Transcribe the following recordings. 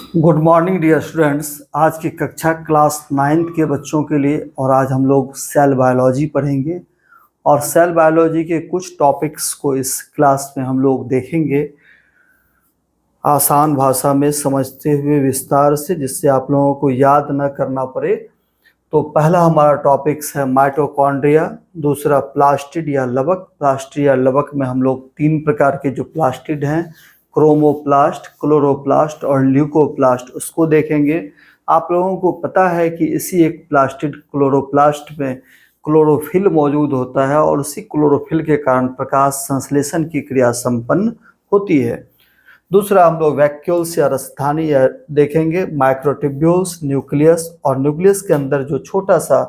Good morning dear students. आज की कक्षा क्लास 9th के बच्चों के लिए और आज हम लोग सेल बायोलॉजी पढ़ेंगे और सेल बायोलॉजी के कुछ टॉपिक्स को इस क्लास में हम लोग देखेंगे आसान भाषा में समझते हुए विस्तार से, जिससे आप लोगों को याद न करना पड़े। तो पहला हमारा टॉपिक्स है माइटोकॉन्ड्रिया, दूसरा प्लास्टिड या लवक। प्लास्टिड या लवक में हम लोग 3 प्रकार के जो प्लास्टिड हैं, क्रोमोप्लास्ट, क्लोरोप्लास्ट और ल्यूकोप्लास्ट, उसको देखेंगे। आप लोगों को पता है कि इसी एक प्लास्टिड क्लोरोप्लास्ट में क्लोरोफिल मौजूद होता है और उसी क्लोरोफिल के कारण प्रकाश संश्लेषण की क्रिया संपन्न होती है। दूसरा हम लोग वैक्यूल्स या राजधानी या देखेंगे, माइक्रोट्यूब्यूल्स, न्यूक्लियस, और न्यूक्लियस के अंदर जो छोटा सा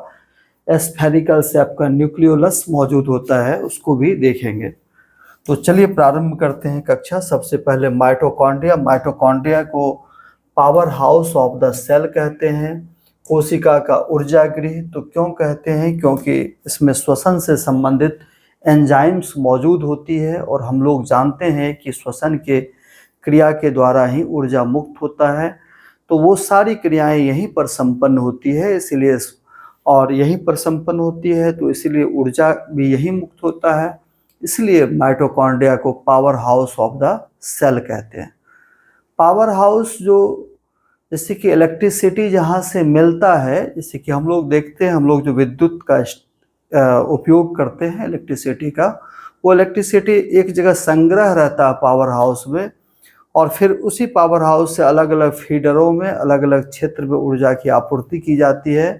स्फेरिकल शेप का न्यूक्लियोलस मौजूद होता है उसको भी देखेंगे। तो चलिए प्रारंभ करते हैं कक्षा। सबसे पहले माइटोकॉन्ड्रिया। माइटोकॉन्ड्रिया को power house of the cell कहते हैं, कोशिका का ऊर्जा गृह। तो क्यों कहते हैं? क्योंकि इसमें श्वसन से संबंधित एंजाइम्स मौजूद होती है और हम लोग जानते हैं कि श्वसन के क्रिया के द्वारा ही ऊर्जा मुक्त होता है। तो वो सारी क्रियाएं यहीं पर संपन्न होती है, इसलिए और यहीं पर संपन्न होती है तो इसीलिए ऊर्जा भी यहीं मुक्त होता है। इसलिए माइटोकॉन्ड्रिया को power house of the cell कहते हैं। पावर हाउस जो जैसे कि इलेक्ट्रिसिटी जहाँ से मिलता है, जैसे कि हम लोग देखते हैं, हम लोग जो विद्युत का उपयोग करते हैं इलेक्ट्रिसिटी का, वो इलेक्ट्रिसिटी एक जगह संग्रह रहता है पावर हाउस में, और फिर उसी पावर हाउस से अलग अलग फीडरों में अलग अलग क्षेत्र में ऊर्जा की आपूर्ति की जाती है।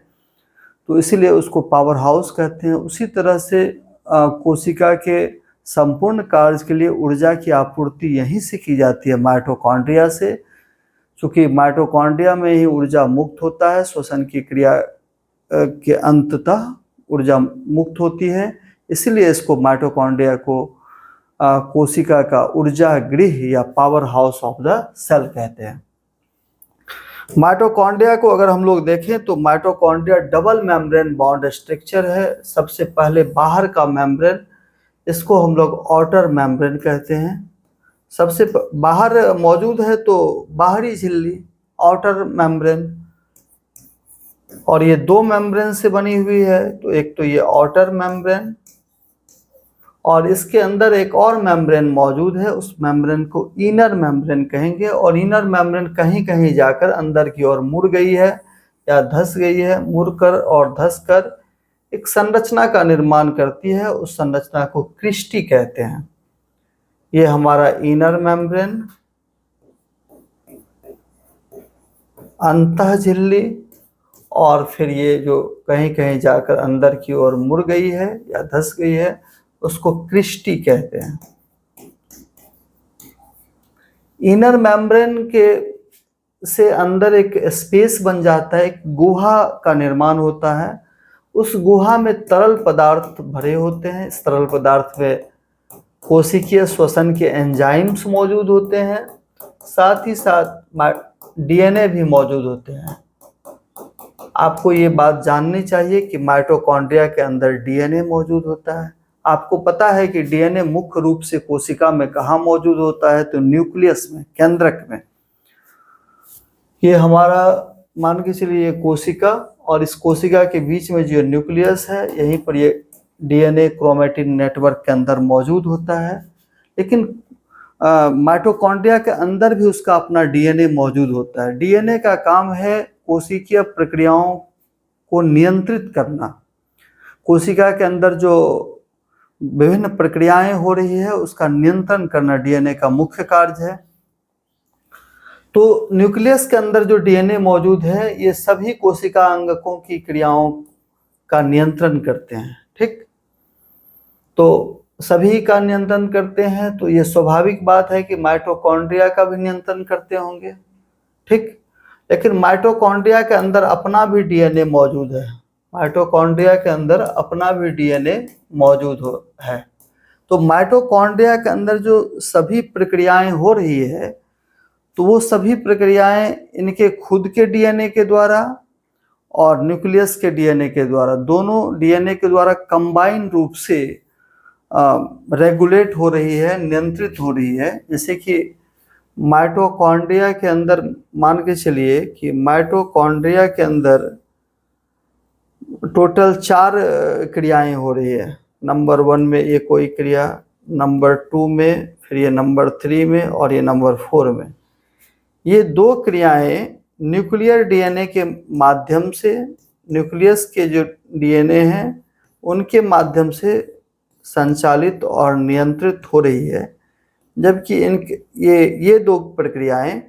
तो इसीलिए उसको पावर हाउस कहते हैं। उसी तरह से कोशिका के संपूर्ण कार्य के लिए ऊर्जा की आपूर्ति यहीं से की जाती है, माइटोकॉन्ड्रिया से। चूँकि माइटोकॉन्ड्रिया में ही ऊर्जा मुक्त होता है, श्वसन की क्रिया के अंततः ऊर्जा मुक्त होती है, इसलिए इसको माइटोकॉन्ड्रिया को कोशिका का ऊर्जा गृह या power house of the cell कहते हैं। माइटोकॉन्ड्रिया को अगर हम लोग देखें तो mitochondria double membrane bound structure है। सबसे पहले बाहर का मेम्ब्रेन, इसको हम लोग आउटर मेम्ब्रेन कहते हैं। सबसे बाहर मौजूद है तो बाहरी झिल्ली, आउटर मेम्ब्रेन, और ये 2 मेम्ब्रेन से बनी हुई है। तो एक तो ये आउटर मेम्ब्रेन और इसके अंदर एक और मेम्ब्रेन मौजूद है, उस मेम्ब्रेन को इनर मेम्ब्रेन कहेंगे। और इनर मेम्ब्रेन कहीं कहीं जाकर अंदर की ओर मुड़ गई है या धंस गई है। मुड़कर और धंसकर एक संरचना का निर्माण करती है, उस संरचना को क्रिस्टी कहते हैं। ये हमारा इनर मेम्ब्रेन, अंतः झिल्ली, और फिर ये जो कहीं कहीं जाकर अंदर की ओर मुड़ गई है या धंस गई है उसको क्रिस्टी कहते हैं। इनर मेम्ब्रेन के से अंदर एक स्पेस बन जाता है, एक गुहा का निर्माण होता है। उस गुहा में तरल पदार्थ भरे होते हैं। इस तरल पदार्थ में कोशिकीय श्वसन के एंजाइम्स मौजूद होते हैं, साथ ही साथ डीएनए भी मौजूद होते हैं। आपको ये बात जाननी चाहिए कि माइटोकॉन्ड्रिया के अंदर डीएनए मौजूद होता है। आपको पता है कि डीएनए मुख्य रूप से कोशिका में कहाँ मौजूद होता है? तो न्यूक्लियस में, केंद्रक में। ये हमारा मान के चलिए ये कोशिका, और इस कोशिका के बीच में जो न्यूक्लियस है, यहीं पर ये डीएनए क्रोमैटिन नेटवर्क के अंदर मौजूद होता है। लेकिन माइटोकॉन्ड्रिया के अंदर भी उसका अपना डीएनए मौजूद होता है। डीएनए का काम है कोशिकीय प्रक्रियाओं को नियंत्रित करना। कोशिका के अंदर जो विभिन्न प्रक्रियाएं हो रही है उसका नियंत्रण करना डीएनए का मुख्य कार्य है। तो न्यूक्लियस के अंदर जो डीएनए मौजूद है, ये सभी कोशिका अंगकों की क्रियाओं का नियंत्रण करते हैं। ठीक, तो सभी का नियंत्रण करते हैं, तो ये स्वाभाविक बात है कि माइटोकॉन्ड्रिया का भी नियंत्रण करते होंगे। ठीक, लेकिन माइटोकॉन्ड्रिया के अंदर अपना भी डीएनए मौजूद है। माइटोकॉन्ड्रिया के अंदर अपना भी डीएनए मौजूद है। तो माइटोकॉन्ड्रिया के अंदर जो सभी प्रक्रियाएं हो रही है, तो वो सभी प्रक्रियाएं इनके खुद के डीएनए के द्वारा और न्यूक्लियस के डीएनए के द्वारा, दोनों डीएनए के द्वारा कंबाइन रूप से रेगुलेट हो रही है, नियंत्रित हो रही है। जैसे कि माइटोकॉन्ड्रिया के अंदर मान के चलिए कि माइटोकॉन्ड्रिया के अंदर टोटल 4 क्रियाएं हो रही है। नंबर 1 में ये कोई क्रिया, नंबर 2 में, फिर ये नंबर 3 में और ये नंबर 4 में। ये 2 क्रियाएं न्यूक्लियर डीएनए के माध्यम से, न्यूक्लियस के जो डीएनए हैं उनके माध्यम से संचालित और नियंत्रित हो रही है, जबकि ये 2 प्रक्रियाएं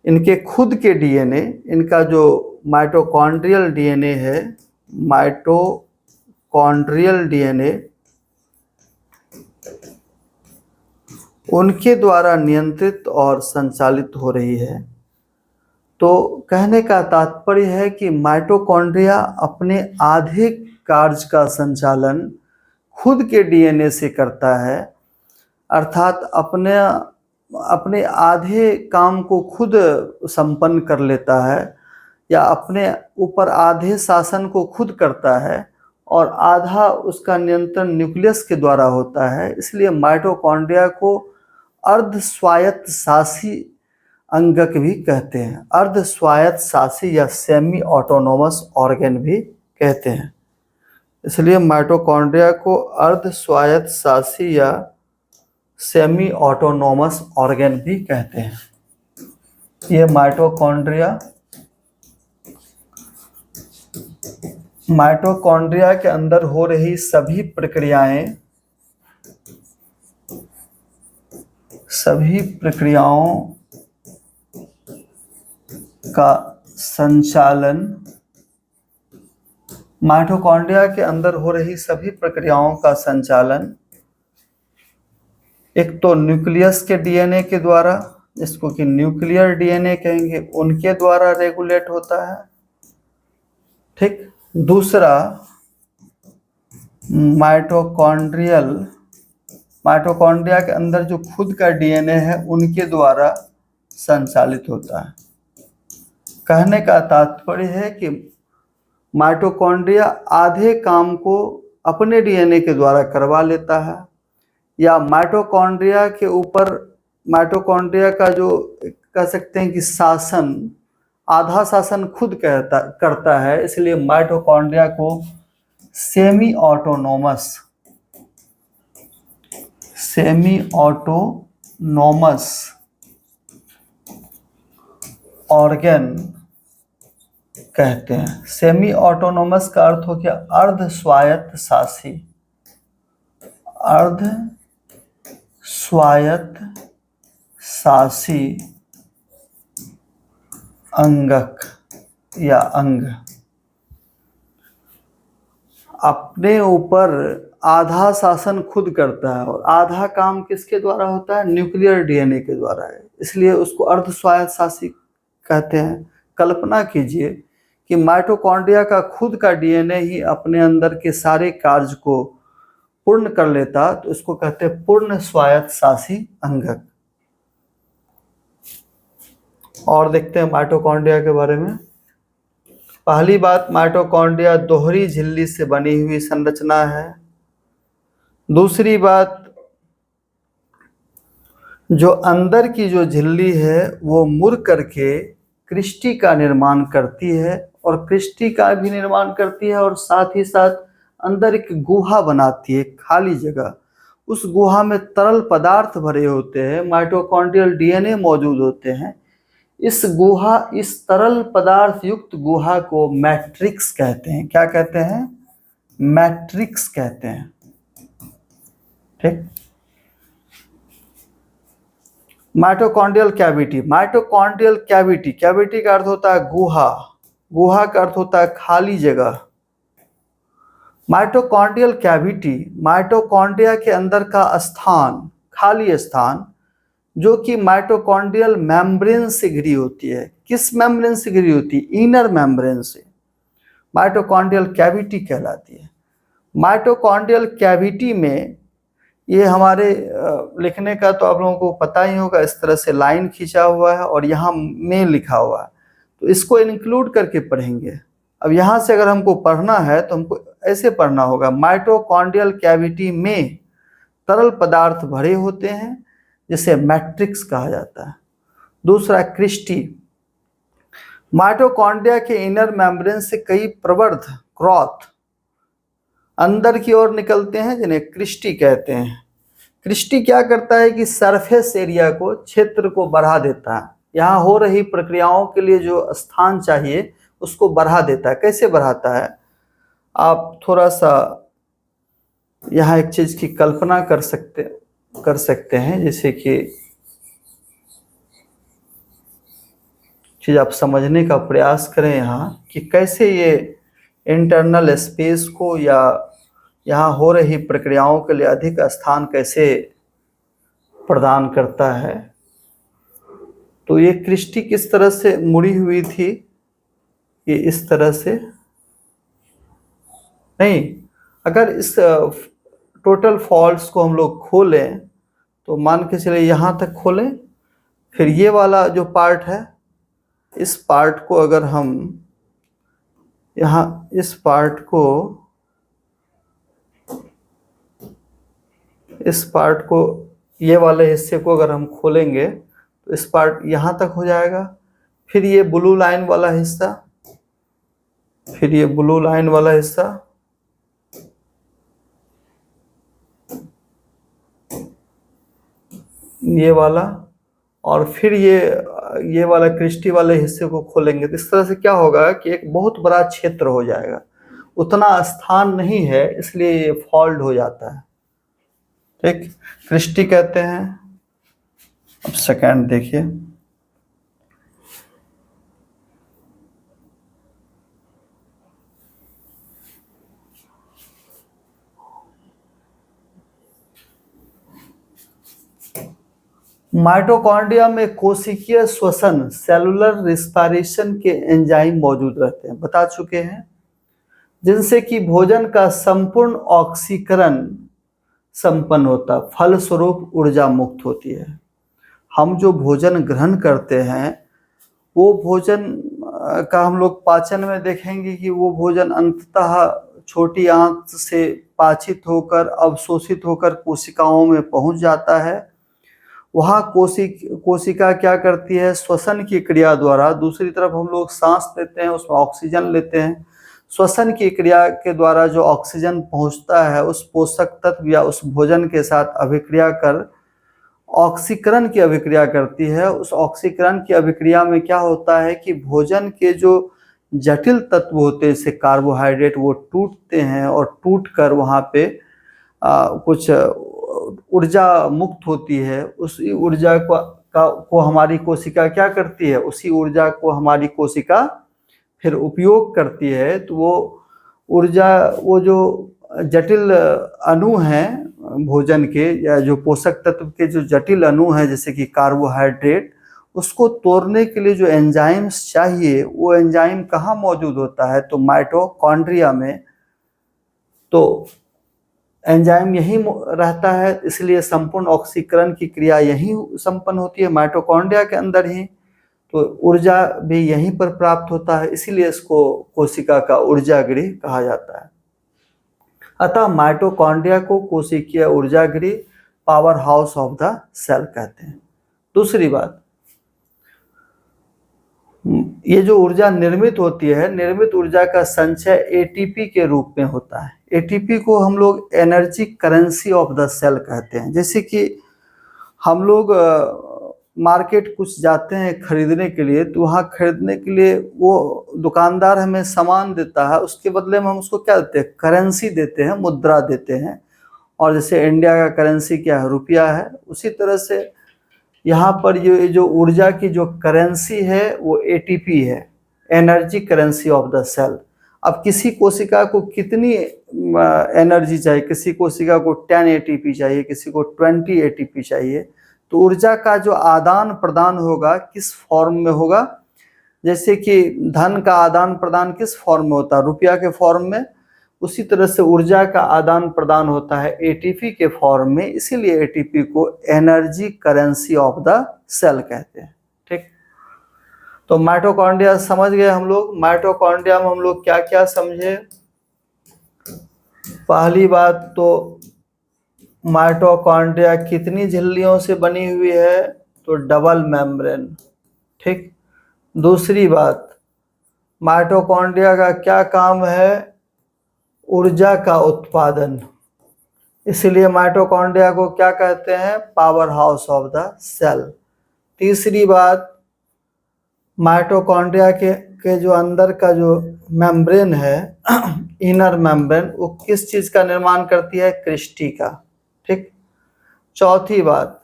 इनके खुद के डीएनए, इनका जो माइटोकॉन्ड्रियल डीएनए है, माइटोकॉन्ड्रियल डीएनए उनके द्वारा नियंत्रित और संचालित हो रही है। तो कहने का तात्पर्य है कि माइटोकॉन्ड्रिया अपने आधे कार्य का संचालन खुद के डीएनए से करता है, अर्थात अपने आधे काम को खुद संपन्न कर लेता है या अपने ऊपर आधे शासन को खुद करता है और आधा उसका नियंत्रण न्यूक्लियस के द्वारा होता है। इसलिए माइटोकॉन्ड्रिया को अर्ध स्वायत्त शासी अंगक भी कहते हैं, अर्ध स्वायत्त शासी या सेमी ऑटोनोमस ऑर्गन भी कहते हैं। इसलिए माइटोकॉन्ड्रिया को अर्ध स्वायत्त शासी या सेमी ऑटोनोमस ऑर्गन भी कहते हैं। ये माइटोकॉन्ड्रिया के अंदर हो रही सभी प्रक्रियाओं का संचालन, माइटोकॉन्ड्रिया के अंदर हो रही सभी प्रक्रियाओं का संचालन एक तो न्यूक्लियस के डीएनए के द्वारा, जिसको कि न्यूक्लियर डीएनए कहेंगे, उनके द्वारा रेगुलेट होता है। ठीक। दूसरा, माइटोकॉन्ड्रिया के अंदर जो खुद का डीएनए है उनके द्वारा संचालित होता है। कहने का तात्पर्य है कि माइटोकॉन्ड्रिया आधे काम को अपने डीएनए के द्वारा करवा लेता है, या माइटोकॉन्ड्रिया के ऊपर माइटोकॉन्ड्रिया का जो कह सकते हैं कि शासन, आधा शासन खुद करता है। इसलिए माइटोकॉन्ड्रिया को सेमी ऑटोनोमस ऑर्गन कहते हैं। सेमी ऑटोनोमस का अर्थ हो गया अर्ध स्वायत्त शासी, अर्ध स्वायत्त शासी अंगक या अंग। अपने ऊपर आधा शासन खुद करता है और आधा काम किसके द्वारा होता है? न्यूक्लियर डीएनए के द्वारा है, इसलिए उसको अर्ध स्वायत्त शासी कहते हैं। कल्पना कीजिए कि माइटोकॉन्ड्रिया का खुद का डीएनए ही अपने अंदर के सारे कार्य को पूर्ण कर लेता, तो इसको कहते हैं पूर्ण स्वायत्त शासी अंगक। और देखते हैं माइटोकॉन्ड्रिया के बारे में। पहली बात, माइटोकॉन्ड्रिया दोहरी झिल्ली से बनी हुई संरचना है। दूसरी बात, जो अंदर की जो झिल्ली है वो मुड़ करके क्रिस्टी का निर्माण करती है, और क्रिस्टी का भी निर्माण करती है, और साथ ही साथ अंदर एक गुहा बनाती है, खाली जगह। उस गुहा में तरल पदार्थ भरे होते हैं, माइटोकॉन्ड्रियल डीएनए मौजूद होते हैं। इस तरल पदार्थ युक्त गुहा को मैट्रिक्स कहते हैं। क्या कहते हैं? मैट्रिक्स कहते हैं। ठीक। माइटोकॉन्ड्रियल कैविटी का अर्थ होता है गुहा का अर्थ होता है खाली जगह। माइटोकॉन्ड्रियल कैविटी माइटोकॉन्ड्रिया के अंदर का स्थान, खाली स्थान, जो कि माइटोकॉन्ड्रियल मेम्ब्रेन से घिरी होती है। किस मेम्ब्रेन से घिरी होती है? इनर मेम्ब्रेन से। माइटोकॉन्ड्रियल कैविटी कहलाती है। माइटोकॉन्ड्रियल कैविटी में, ये हमारे लिखने का तो आप लोगों को पता ही होगा, इस तरह से लाइन खींचा हुआ है और यहाँ में लिखा हुआ है, तो इसको इंक्लूड करके पढ़ेंगे। अब यहाँ से अगर हमको पढ़ना है तो हमको ऐसे पढ़ना होगा, माइटोकॉन्ड्रियल कैविटी में तरल पदार्थ भरे होते हैं, जिसे मैट्रिक्स कहा जाता है। दूसरा क्रिस्टी, माइटोकॉन्ड्रिया के इनर मेम्ब्रेन से कई प्रवर्ध क्रोथ अंदर की ओर निकलते हैं जिन्हें क्रिस्टी कहते हैं। क्रिस्टी क्या करता है कि सरफेस एरिया को, क्षेत्र को बढ़ा देता है, यहाँ हो रही प्रक्रियाओं के लिए जो स्थान चाहिए उसको बढ़ा देता है। कैसे बढ़ाता है, आप थोड़ा सा यहाँ एक चीज की कल्पना कर सकते हैं, जैसे कि चीज आप समझने का प्रयास करें यहाँ कि कैसे ये इंटरनल स्पेस को या यहाँ हो रही प्रक्रियाओं के लिए अधिक स्थान कैसे प्रदान करता है। तो ये क्रिस्टी किस तरह से मुड़ी हुई थी, ये इस तरह से नहीं, अगर इस टोटल फॉल्ट्स को हम लोग खोलें तो मान के चले यहाँ तक खोलें, फिर ये वाला जो पार्ट है, इस पार्ट को अगर हम यहाँ इस पार्ट को ये वाले हिस्से को अगर हम खोलेंगे तो इस पार्ट यहाँ तक हो जाएगा। फिर ये ब्लू लाइन वाला हिस्सा, फिर ये ब्लू लाइन वाला हिस्सा, ये वाला, और फिर ये वाला क्रिस्टी वाले हिस्से को खोलेंगे। तो इस तरह से क्या होगा कि एक बहुत बड़ा क्षेत्र हो जाएगा। उतना स्थान नहीं है इसलिए ये फॉल्ड हो जाता है। ठीक, क्रिस्टी कहते हैं। अब सेकंड देखिए, माइटोकॉन्ड्रिया में कोशिकीय श्वसन, सेलुलर रिस्पायरेशन के एंजाइम मौजूद रहते हैं, बता चुके हैं, जिनसे कि भोजन का संपूर्ण ऑक्सीकरण संपन्न होता, फलस्वरूप ऊर्जा मुक्त होती है। हम जो भोजन ग्रहण करते हैं वो भोजन का हम लोग पाचन में देखेंगे कि वो भोजन अंततः छोटी आंत से पाचित होकर अवशोषित होकर कोशिकाओं में पहुंच जाता है। वहाँ कोशिका क्या करती है, श्वसन की क्रिया द्वारा, दूसरी तरफ हम लोग सांस लेते हैं, उसमें ऑक्सीजन लेते हैं, श्वसन की क्रिया के द्वारा जो ऑक्सीजन पहुंचता है उस पोषक तत्व या उस भोजन के साथ अभिक्रिया कर ऑक्सीकरण की अभिक्रिया करती है। उस ऑक्सीकरण की अभिक्रिया में क्या होता है कि भोजन के जो जटिल तत्व होते हैं जैसे कार्बोहाइड्रेट, वो टूटते हैं और टूट कर वहाँ पे कुछ ऊर्जा मुक्त होती है। उसी ऊर्जा को हमारी कोशिका क्या करती है, उसी ऊर्जा को हमारी कोशिका फिर उपयोग करती है। तो वो ऊर्जा, वो जो जटिल अणु हैं भोजन के या जो पोषक तत्व के जो जटिल अणु हैं जैसे कि कार्बोहाइड्रेट, उसको तोड़ने के लिए जो एंजाइम्स चाहिए वो एंजाइम कहाँ मौजूद होता है, तो माइटोकॉन्ड्रिया में। तो एंजाइम यही रहता है, इसलिए संपूर्ण ऑक्सीकरण की क्रिया यही संपन्न होती है माइटोकॉन्ड्रिया के अंदर ही। तो ऊर्जा भी यहीं पर प्राप्त होता है, इसीलिए इसको कोशिका का ऊर्जागृह कहा जाता है। अतः माइटोकॉन्ड्रिया को कोशिकीय ऊर्जागृह, power house of the cell कहते हैं। दूसरी बात, ये जो ऊर्जा निर्मित होती है, निर्मित ऊर्जा का संचय एटीपी के रूप में होता है। एटीपी को हम लोग energy currency of the cell कहते हैं। जैसे कि हम लोग मार्केट कुछ जाते हैं खरीदने के लिए, तो वहाँ खरीदने के लिए वो दुकानदार हमें सामान देता है, उसके बदले में हम उसको क्या देते हैं, करेंसी देते हैं, मुद्रा देते हैं। और जैसे इंडिया का करेंसी क्या है, रुपया है, उसी तरह से यहाँ पर ये जो ऊर्जा की जो करेंसी है वो एटीपी है, energy currency of the cell. अब किसी कोशिका को कितनी एनर्जी चाहिए, किसी कोशिका को 10 एटीपी चाहिए, किसी को 20 एटीपी चाहिए, तो ऊर्जा का जो आदान प्रदान होगा किस फॉर्म में होगा, जैसे कि धन का आदान प्रदान किस फॉर्म में होता है, रुपया के फॉर्म में, उसी तरह से ऊर्जा का आदान प्रदान होता है एटीपी के फॉर्म में। इसीलिए एटीपी को energy currency of the cell कहते हैं। ठीक, तो माइटोकॉन्ड्रिया समझ गए हम लोग। माइटोकॉन्ड्रिया में हम लोग क्या क्या समझे, पहली बात तो माइटोकॉन्ड्रिया कितनी झिल्लियों से बनी हुई है? तो डबल मेम्ब्रेन। ठीक। दूसरी बात, माइटोकॉन्ड्रिया का क्या काम है? ऊर्जा का उत्पादन। इसीलिए माइटोकॉन्ड्रिया को क्या कहते हैं? Power house of the cell. तीसरी बात, माइटोकॉन्ड्रिया के जो अंदर का जो मेम्ब्रेन है इनर मेम्ब्रेन, वो किस चीज का निर्माण करती है? क्रिस्टी का। ठीक। चौथी बात,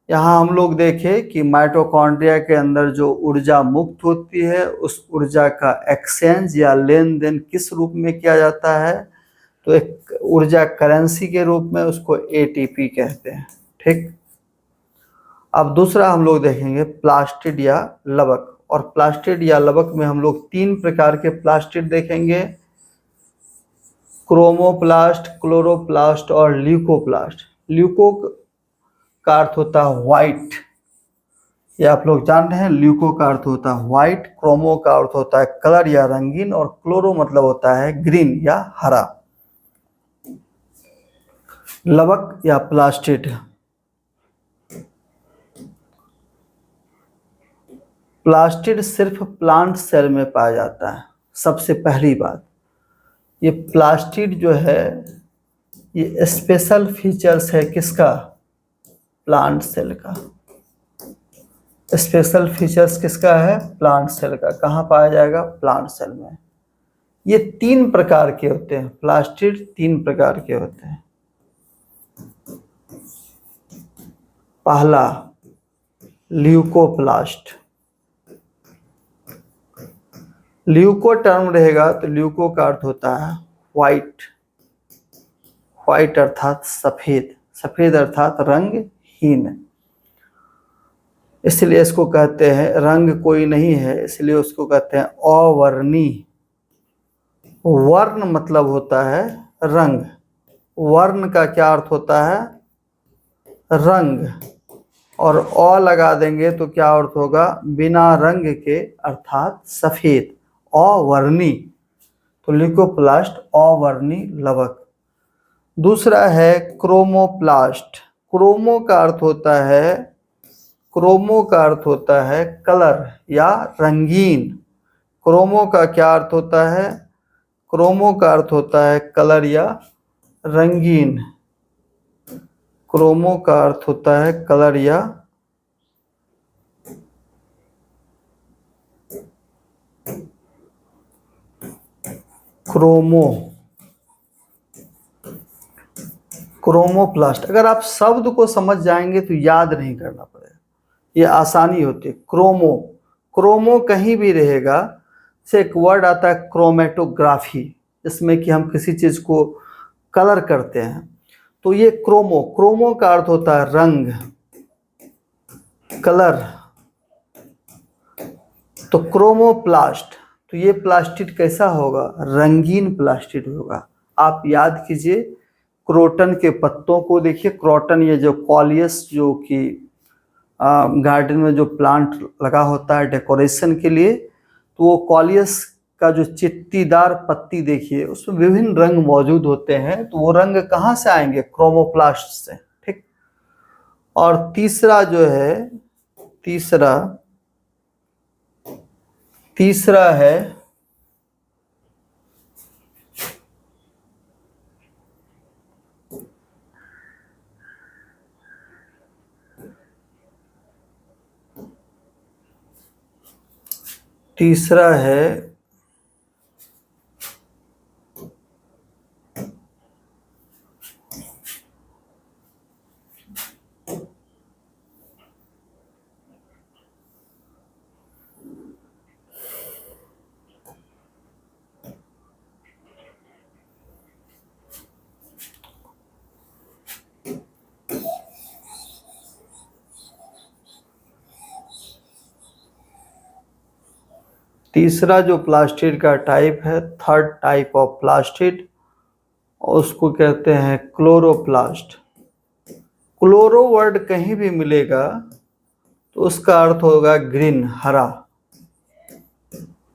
यहाँ हम लोग देखें कि माइटोकॉन्ड्रिया के अंदर जो ऊर्जा मुक्त होती है, उस ऊर्जा का एक्सचेंज या लेन देन किस रूप में किया जाता है? तो एक ऊर्जा करेंसी के रूप में, उसको एटीपी कहते हैं। ठीक। अब दूसरा हम लोग देखेंगे प्लास्टिड या लवक। और प्लास्टिड या लवक में हम लोग 3 प्रकार के प्लास्टिड देखेंगे, क्रोमोप्लास्ट, क्लोरोप्लास्ट और ल्यूकोप्लास्ट। ल्यूको का अर्थ होता है व्हाइट, ये आप लोग जान रहे हैं। ल्यूको का अर्थ होता है व्हाइट, क्रोमो का अर्थ होता है कलर या रंगीन, और क्लोरो मतलब होता है ग्रीन या हरा। लवक या प्लास्टिड। प्लास्टिड सिर्फ प्लांट सेल में पाया जाता है। सबसे पहली बात, ये प्लास्टिड जो है ये स्पेशल फीचर्स है किसका? प्लांट सेल का। स्पेशल फीचर्स किसका है? प्लांट सेल का। कहाँ पाया जाएगा? प्लांट सेल में। ये 3 प्रकार के होते हैं प्लास्टिड, 3 प्रकार के होते हैं। पहला ल्यूकोप्लास्ट। ल्यूको टर्म रहेगा तो ल्यूको का अर्थ होता है व्हाइट, व्हाइट अर्थात सफेद, सफेद अर्थात रंगहीन। इसलिए इसको कहते हैं, रंग कोई नहीं है इसलिए उसको कहते हैं अवर्णी। वर्ण मतलब होता है रंग, वर्ण का क्या अर्थ होता है? रंग। और अ लगा देंगे तो क्या अर्थ होगा? बिना रंग के अर्थात सफेद, अवर्णी। तो ल्यूकोप्लास्ट अवर्णी लवक। दूसरा है क्रोमोप्लास्ट। क्रोमो का अर्थ होता है, क्रोमो का अर्थ होता है कलर या रंगीन। क्रोमो का क्या अर्थ होता है? क्रोमो का अर्थ होता है कलर या रंगीन। क्रोमो का अर्थ होता है कलर या क्रोमो, क्रोमोप्लास्ट। अगर आप शब्द को समझ जाएंगे तो याद नहीं करना पड़ेगा, ये आसानी होती है। क्रोमो, क्रोमो कहीं भी रहेगा। से एक वर्ड आता है क्रोमेटोग्राफी, जिसमें कि हम किसी चीज को कलर करते हैं। तो ये क्रोमो, क्रोमो का अर्थ होता है रंग, कलर। तो क्रोमोप्लास्ट, तो ये प्लास्टिड कैसा होगा? रंगीन प्लास्टिड होगा। आप याद कीजिए, क्रोटन के पत्तों को देखिए, क्रोटन ये जो कॉलियस जो कि गार्डन में जो प्लांट लगा होता है डेकोरेशन के लिए, तो वो कॉलियस का जो चित्तीदार पत्ती देखिए, उसमें विभिन्न रंग मौजूद होते हैं। तो वो रंग कहाँ से आएंगे? क्रोमोप्लास्ट से। ठीक। और तीसरा जो है, तीसरा है तीसरा जो प्लास्टिड का टाइप है, थर्ड टाइप ऑफ प्लास्टिड, उसको कहते हैं क्लोरोप्लास्ट। क्लोरो वर्ड कहीं भी मिलेगा तो उसका अर्थ होगा ग्रीन, हरा।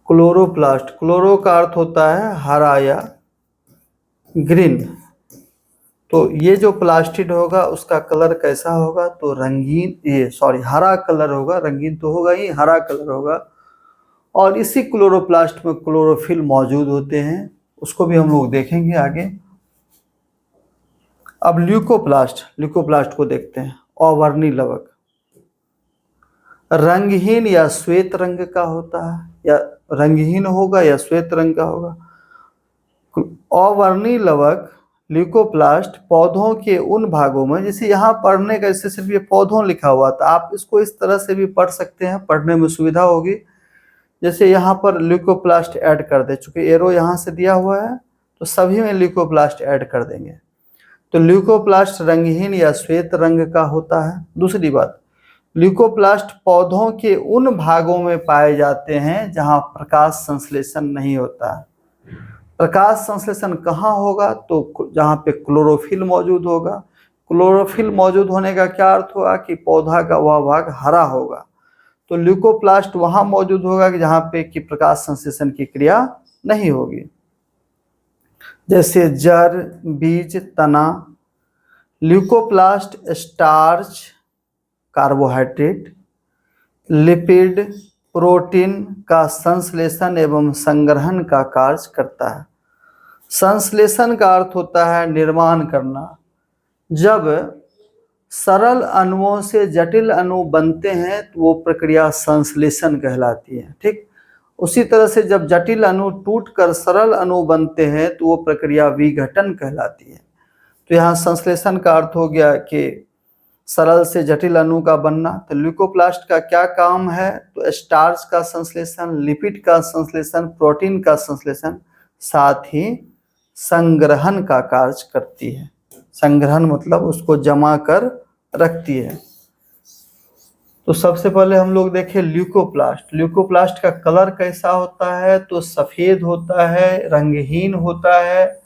क्लोरोप्लास्ट, क्लोरो का अर्थ होता है हरा या ग्रीन। तो ये जो प्लास्टिड होगा उसका कलर कैसा होगा, तो रंगीन, हरा कलर होगा, रंगीन तो होगा ही, हरा कलर होगा। और इसी क्लोरोप्लास्ट में क्लोरोफिल मौजूद होते हैं, उसको भी हम लोग देखेंगे आगे। अब ल्यूकोप्लास्ट को देखते हैं। अवर्णी लवक रंगहीन या श्वेत रंग का होता है, या रंगहीन होगा या श्वेत रंग का होगा। अवर्णी लवक ल्यूकोप्लास्ट पौधों के उन भागों में, जैसे यहाँ पढ़ने का इससे सिर्फ ये पौधों लिखा हुआ था, आप इसको इस तरह से भी पढ़ सकते हैं, पढ़ने में सुविधा होगी। जैसे यहाँ पर ल्यूकोप्लास्ट ऐड कर दे, चूंकि एरो यहाँ से दिया हुआ है तो सभी में ल्यूकोप्लास्ट ऐड कर देंगे। तो ल्यूकोप्लास्ट रंगहीन या श्वेत रंग का होता है। दूसरी बात, ल्यूकोप्लास्ट पौधों के उन भागों में पाए जाते हैं जहां प्रकाश संश्लेषण नहीं होता है। प्रकाश संश्लेषण कहाँ होगा, तो जहाँ पे क्लोरोफिल मौजूद होगा। क्लोरोफिल मौजूद होने का क्या अर्थ हुआ कि पौधा का वह भाग हरा होगा। तो ल्यूकोप्लास्ट वहाँ मौजूद होगा कि जहाँ पे कि प्रकाश संश्लेषण की क्रिया नहीं होगी। जैसे जड़, बीज, तना। Leucoplast starch, carbohydrate, lipid, protein का संश्लेषण एवं संग्रहण का कार्य करता है। संश्लेषण का अर्थ होता है निर्माण करना। जब सरल अणुओं से जटिल अणु बनते हैं तो वो प्रक्रिया संश्लेषण कहलाती है। ठीक उसी तरह से जब जटिल अणु टूटकर सरल अणु बनते हैं तो वो प्रक्रिया विघटन कहलाती है। तो यहाँ संश्लेषण का अर्थ हो गया कि सरल से जटिल अणु का बनना। तो ल्यूकोप्लास्ट का क्या काम है, तो स्टार्च का संश्लेषण, लिपिड का संश्लेषण, प्रोटीन का संश्लेषण, साथ ही संग्रहण का कार्य करती है। संग्रहण मतलब उसको जमा कर रखती है। तो सबसे पहले हम लोग देखें ल्यूकोप्लास्ट का कलर कैसा होता है, तो सफेद होता है, रंगहीन होता है।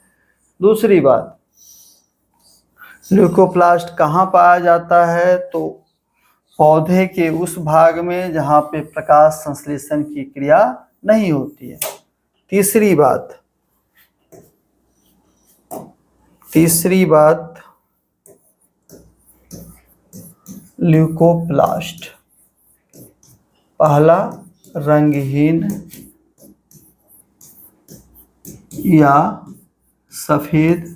दूसरी बात, ल्यूकोप्लास्ट कहाँ पाया जाता है, तो पौधे के उस भाग में जहाँ पे प्रकाश संश्लेषण की क्रिया नहीं होती है। तीसरी बात ल्यूकोप्लास्ट पहला रंगहीन या सफेद।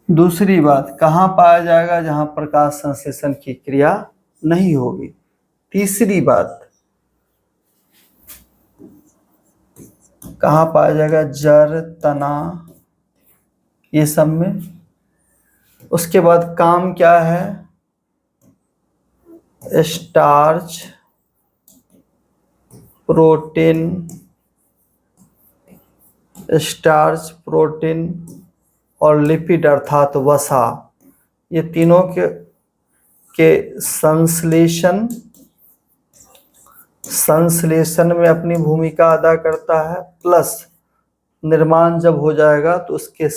दूसरी बात, कहाँ पाया जाएगा, जहाँ प्रकाश संश्लेषण की क्रिया नहीं होगी। तीसरी बात, कहाँ पाया जाएगा, जड़, तना, ये सब में। उसके बाद काम क्या है, स्टार्च, प्रोटीन और लिपिड अर्थात वसा, ये तीनों के संश्लेषण में अपनी भूमिका अदा करता है। प्लस निर्माण जब हो जाएगा तो उसके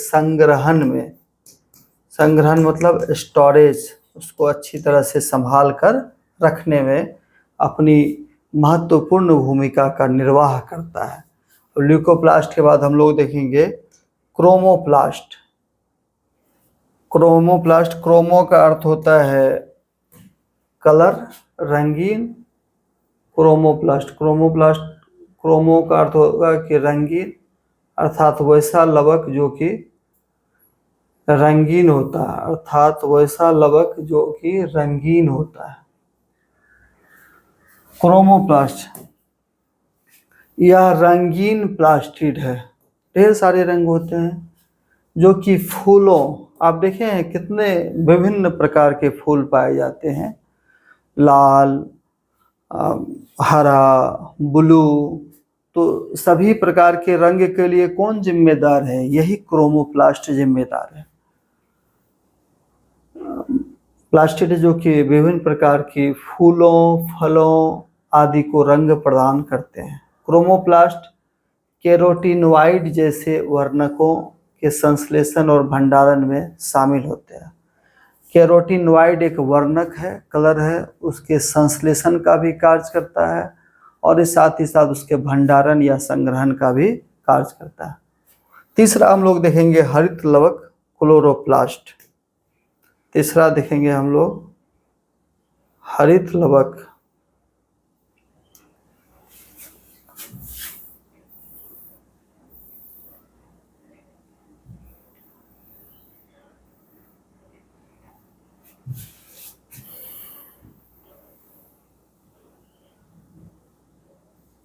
संग्रहण मतलब स्टोरेज, उसको अच्छी तरह से संभाल कर रखने में अपनी महत्वपूर्ण भूमिका का निर्वाह करता है। ल्यूकोप्लास्ट के बाद हम लोग देखेंगे क्रोमोप्लास्ट। क्रोमो का अर्थ होता है कलर, रंगीन। क्रोमो का अर्थ होगा कि रंगीन, अर्थात वैसा लवक जो कि रंगीन होता है। क्रोमोप्लास्ट यह रंगीन प्लास्टिड है। ढेर सारे रंग होते हैं जो कि फूलों, आप देखें हैं कितने विभिन्न प्रकार के फूल पाए जाते हैं, लाल, हरा, ब्लू। तो सभी प्रकार के रंग के लिए कौन जिम्मेदार है, यही क्रोमोप्लास्ट जिम्मेदार है। प्लास्टिड जो कि विभिन्न प्रकार की फूलों, फलों आदि को रंग प्रदान करते हैं। क्रोमोप्लास्ट कैरोटीनॉइड जैसे वर्णकों के संश्लेषण और भंडारण में शामिल होते हैं। कैरोटीनॉइड एक वर्णक है, कलर है, उसके संश्लेषण का भी कार्य करता है और साथ ही साथ उसके भंडारण या संग्रहण का भी कार्य करता है। तीसरा हम लोग देखेंगे हरित लवक। क्लोरोप्लास्ट। तीसरा देखेंगे हम लोग हरित लवक।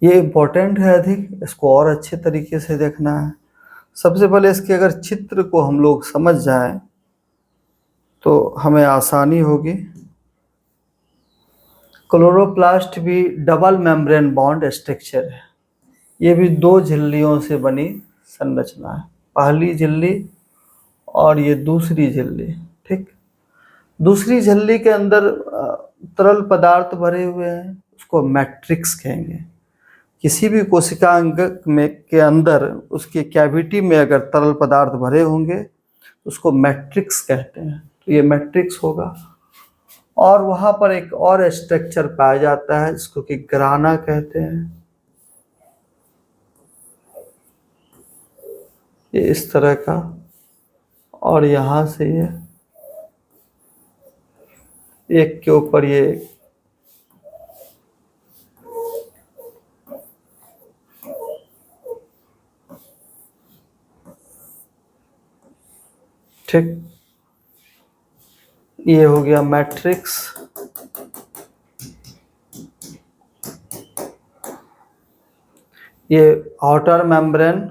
ये इम्पोर्टेंट है अधिक, इसको और अच्छे तरीके से देखना है। सबसे पहले इसके अगर चित्र को हम लोग समझ जाएं तो हमें आसानी होगी। क्लोरोप्लास्ट भी डबल मेम्ब्रेन बॉन्ड स्ट्रक्चर है। ये भी दो झिल्लियों से बनी संरचना है, पहली झिल्ली और ये दूसरी झिल्ली। ठीक, दूसरी झिल्ली के अंदर तरल पदार्थ भरे हुए हैं, उसको मैट्रिक्स कहेंगे। किसी भी कोशिका अंग में के अंदर उसके कैविटी में अगर तरल पदार्थ भरे होंगे उसको मैट्रिक्स कहते हैं। तो ये मैट्रिक्स होगा। और वहाँ पर एक और स्ट्रक्चर पाया जाता है जिसको कि ग्राना कहते हैं। ये इस तरह का, और यहाँ से ये एक के ऊपर ये ठीक, ये हो गया मैट्रिक्स। ये आउटर मेम्ब्रेन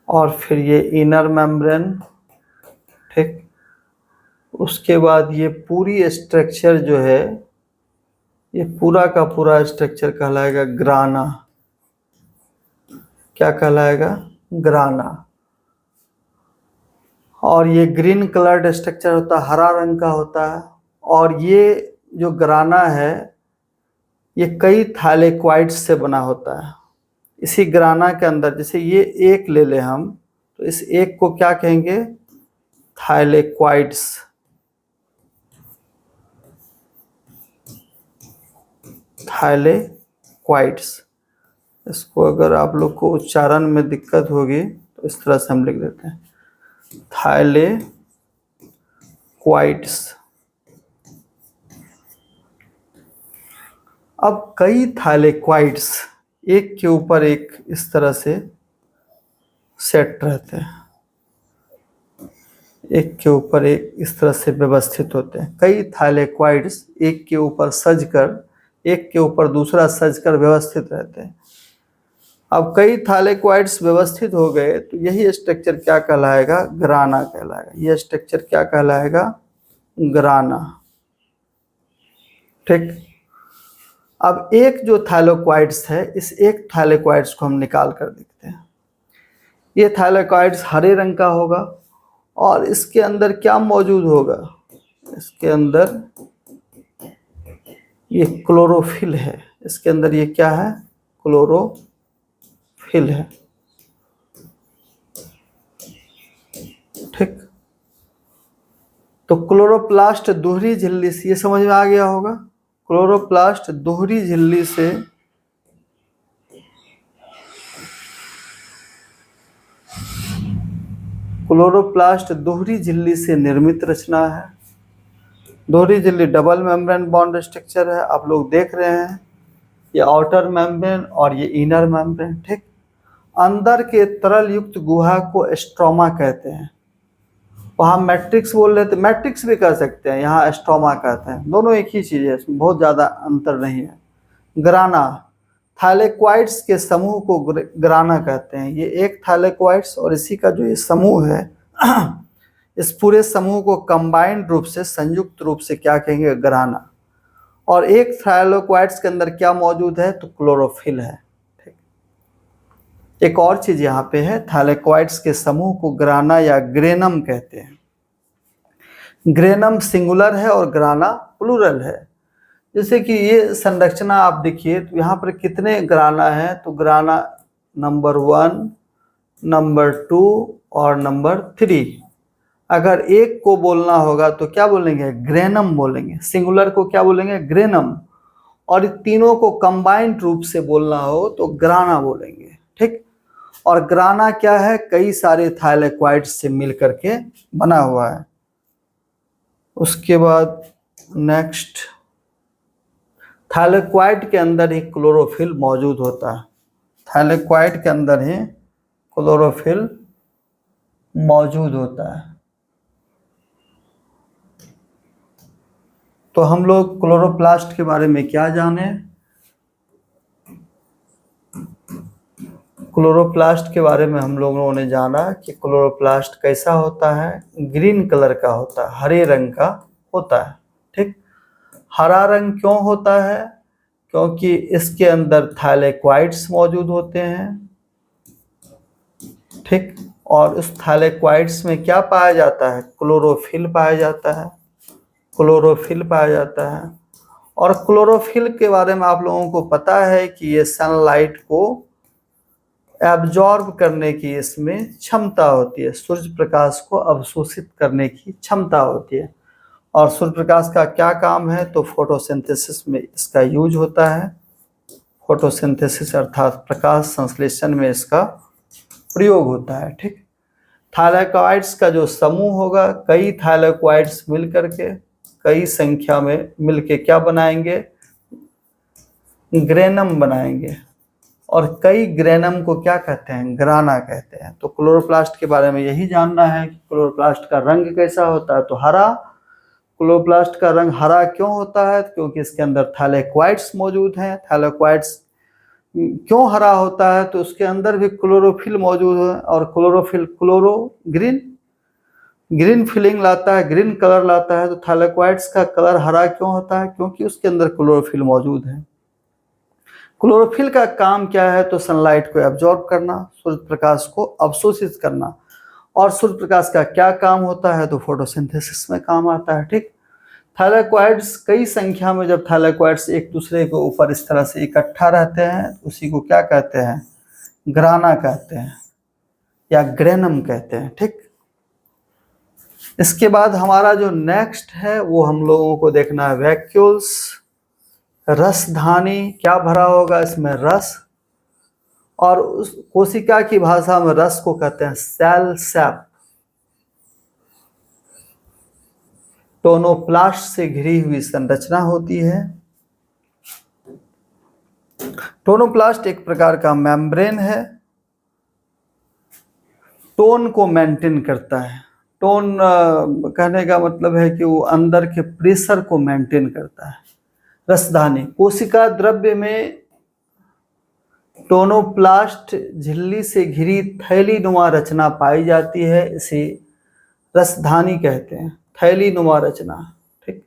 और फिर ये इनर मेम्ब्रेन। ठीक, उसके बाद ये पूरी स्ट्रक्चर जो है, ये पूरा का पूरा स्ट्रक्चर कहलाएगा ग्राना। क्या कहलाएगा? ग्राना। और ये ग्रीन कलर्ड स्ट्रक्चर होता है, हरा रंग का होता है। और ये जो ग्राना है ये कई थाइलेक्वाइड्स से बना होता है। इसी ग्राना के अंदर जैसे ये एक ले लें हम, तो इस एक को क्या कहेंगे? थाइलेक्वाइड्स। थाइलेक्वाइड्स। इसको अगर आप लोग को उच्चारण में दिक्कत होगी तो इस तरह से हम लिख देते हैं, थाइलेक्वाइड्स। अब कई थाइलेक्वाइड्स एक के ऊपर एक इस तरह से सेट रहते हैं, एक के ऊपर एक इस तरह से व्यवस्थित होते हैं। कई थाइलेक्वाइड्स एक के ऊपर सजकर, एक के ऊपर दूसरा सजकर व्यवस्थित रहते हैं। अब कई थाइलेक्वाइड्स व्यवस्थित हो गए तो यही स्ट्रक्चर क्या कहलाएगा? ग्राना कहलाएगा। यह स्ट्रक्चर क्या कहलाएगा? ग्राना। ठीक, अब एक जो थाइलेक्वाइड्स है, इस एक थाइलेक्वाइड्स को हम निकाल कर देखते हैं। ये थाइलेक्वाइड्स हरे रंग का होगा और इसके अंदर क्या मौजूद होगा? इसके अंदर ये क्लोरोफिल है। इसके अंदर ये क्या है? क्लोरोफिल है। ठीक, तो क्लोरोप्लास्ट दोहरी झिल्ली से, ये समझ में आ गया होगा। क्लोरोप्लास्ट दोहरी झिल्ली से निर्मित रचना है। दोहरी झिल्ली डबल मेम्ब्रेन बॉन्ड स्ट्रक्चर है, आप लोग देख रहे हैं। ये आउटर मेम्ब्रेन और ये इनर मेम्ब्रेन। ठीक, अंदर के तरल युक्त गुहा को स्ट्रोमा कहते हैं। वहाँ मैट्रिक्स बोल रहे थे, मैट्रिक्स भी कह सकते हैं, यहाँ स्ट्रोमा कहते हैं। दोनों एक ही चीज़ है, इसमें बहुत ज़्यादा अंतर नहीं है। ग्राना, थाइलेक्वाइड्स के समूह को ग्राना कहते हैं। ये एक थाइलेक्वाइड्स और इसी का जो ये समूह है इस पूरे समूह को कंबाइंड रूप से, संयुक्त रूप से क्या कहेंगे? ग्राना। और एक थाइलेक्वाइड्स के अंदर क्या मौजूद है? तो क्लोरोफिल है। ठीक, एक और चीज यहाँ पे है, थाइलेक्वाइड्स के समूह को ग्राना या ग्रेनम कहते हैं। ग्रेनम सिंगुलर है और ग्राना प्लूरल है। जैसे कि ये संरचना आप देखिए तो यहाँ पर कितने ग्राना है? तो ग्राना नंबर 1, नंबर 2 और नंबर 3। अगर एक को बोलना होगा तो क्या बोलेंगे? ग्रेनम बोलेंगे। सिंगुलर को क्या बोलेंगे? ग्रेनम। और तीनों को कंबाइंड रूप से बोलना हो तो ग्राना बोलेंगे। ठीक, और ग्राना क्या है, कई सारे थाइलेक्वाइड से मिल करके बना हुआ है। उसके बाद नेक्स्ट, थाइलेक्वाइड के अंदर ही क्लोरोफिल मौजूद होता है। थाइलेक्वाइड के अंदर ही क्लोरोफिल मौजूद होता है। तो हम लोग क्लोरोप्लास्ट के बारे में क्या जाने? क्लोरोप्लास्ट के बारे में हम लोगों ने जाना कि क्लोरोप्लास्ट कैसा होता है, ग्रीन कलर का होता है, हरे रंग का होता है। ठीक, हरा रंग क्यों होता है? क्योंकि इसके अंदर थाइलेक्वाइड्स मौजूद होते हैं। ठीक, और उस थाइलेक्वाइड्स में क्या पाया जाता है? क्लोरोफिल पाया जाता है। क्लोरोफिल पाया जाता है। और क्लोरोफिल के बारे में आप लोगों को पता है कि ये सनलाइट को एब्जॉर्ब करने की इसमें क्षमता होती है, सूर्य प्रकाश को अवशोषित करने की क्षमता होती है। और सूर्य प्रकाश का क्या काम है? तो फोटोसिंथेसिस में इसका यूज होता है। फोटोसिंथेसिस अर्थात प्रकाश संश्लेषण में इसका प्रयोग होता है। ठीक, थाइलेक्वाइड्स का जो समूह होगा, कई थाइलेक्वाइड्स मिल करके, कई संख्या में मिलके क्या बनाएंगे? ग्रेनम बनाएंगे। और कई ग्रेनम को क्या कहते हैं? ग्राना कहते हैं। तो क्लोरोप्लास्ट के बारे में यही जानना है कि क्लोरोप्लास्ट का रंग कैसा होता है। तो हरा, क्लोरोप्लास्ट का रंग हरा क्यों होता है? क्योंकि इसके अंदर थाइलेक्वाइड्स मौजूद हैं। थाइलेक्वाइड्स क्यों हरा होता है? तो उसके अंदर भी क्लोरोफिल मौजूद है। और क्लोरोफिल क्लोरो ग्रीन फीलिंग लाता है, ग्रीन कलर लाता है। तो थाइलेक्वाइड्स का कलर हरा क्यों होता है? क्योंकि उसके अंदर क्लोरोफिल मौजूद है। क्लोरोफिल का काम क्या है? तो सनलाइट को एब्जॉर्ब करना, सूर्य प्रकाश को अवशोषित करना। और सूर्य प्रकाश का क्या काम होता है? तो फोटोसिंथेसिस में काम आता है। ठीक, थाइलेक्वाइड्स कई संख्या में, जब थाइलेक्वाइड्स एक दूसरे के ऊपर इस तरह से इकट्ठा रहते हैं, उसी को क्या कहते हैं? ग्राना कहते हैं या ग्रेनम कहते हैं। ठीक, इसके बाद हमारा जो नेक्स्ट है वो हम लोगों को देखना है वैक्यूल्स, रसधानी। क्या भरा होगा इसमें? रस। और उस कोशिका की भाषा में रस को कहते हैं सेल सैप। टोनोप्लास्ट से घिरी हुई संरचना होती है। टोनोप्लास्ट एक प्रकार का मेम्ब्रेन है, टोन को मेंटेन करता है। टोन कहने का मतलब है कि वो अंदर के प्रेशर को मेंटेन करता है। रसधानी, कोशिका द्रव्य में टोनोप्लास्ट झिल्ली से घिरी थैली नुमा रचना पाई जाती है, इसे रसधानी कहते हैं, थैली नुमा रचना। ठीक,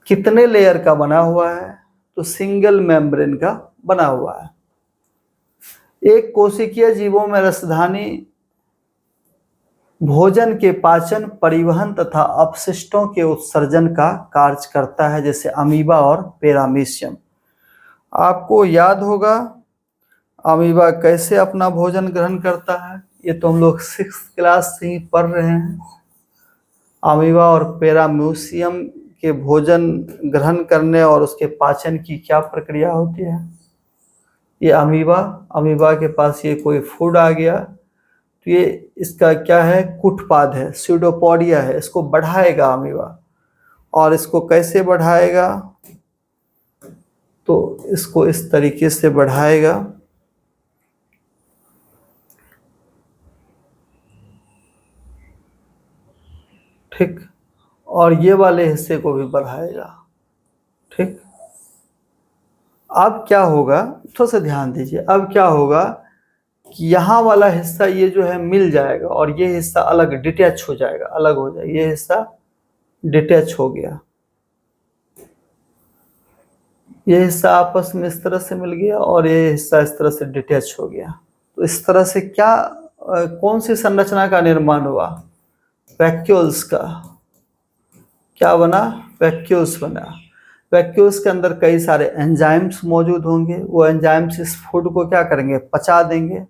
कितने लेयर का बना हुआ है? तो सिंगल मेम्ब्रेन का बना हुआ है। एक कोशिकीय जीवों में रसधानी भोजन के पाचन, परिवहन तथा अपशिष्टों के उत्सर्जन का कार्य करता है, जैसे अमीबा और पैरामीशियम। आपको याद होगा अमीबा कैसे अपना भोजन ग्रहण करता है, ये तो हम लोग 6th क्लास से ही पढ़ रहे हैं। अमीबा और पैरामीशियम के भोजन ग्रहण करने और उसके पाचन की क्या प्रक्रिया होती है। ये अमीबा के पास ये कोई फूड आ गया तो ये इसका क्या है? कुटपाद है, स्यूडोपोडिया है। इसको बढ़ाएगा अमीबा। और इसको कैसे बढ़ाएगा? तो इसको इस तरीके से बढ़ाएगा। ठीक, और ये वाले हिस्से को भी बढ़ाएगा। ठीक, अब क्या होगा, थोड़ा सा ध्यान दीजिए। अब क्या होगा कि यहाँ वाला हिस्सा ये जो है मिल जाएगा और ये हिस्सा अलग डिटैच हो जाएगा, अलग हो जाएगा। ये हिस्सा डिटैच हो गया, ये हिस्सा आपस में इस तरह से मिल गया और ये हिस्सा इस तरह से डिटैच हो गया। तो इस तरह से क्या कौन सी संरचना का निर्माण हुआ? वैक्यूल्स का। क्या बना? वैक्यूल्स बना। वैक्यूल्स के अंदर कई सारे एंजाइम्स मौजूद होंगे। वो एंजाइम्स इस फूड को क्या करेंगे? पचा देंगे।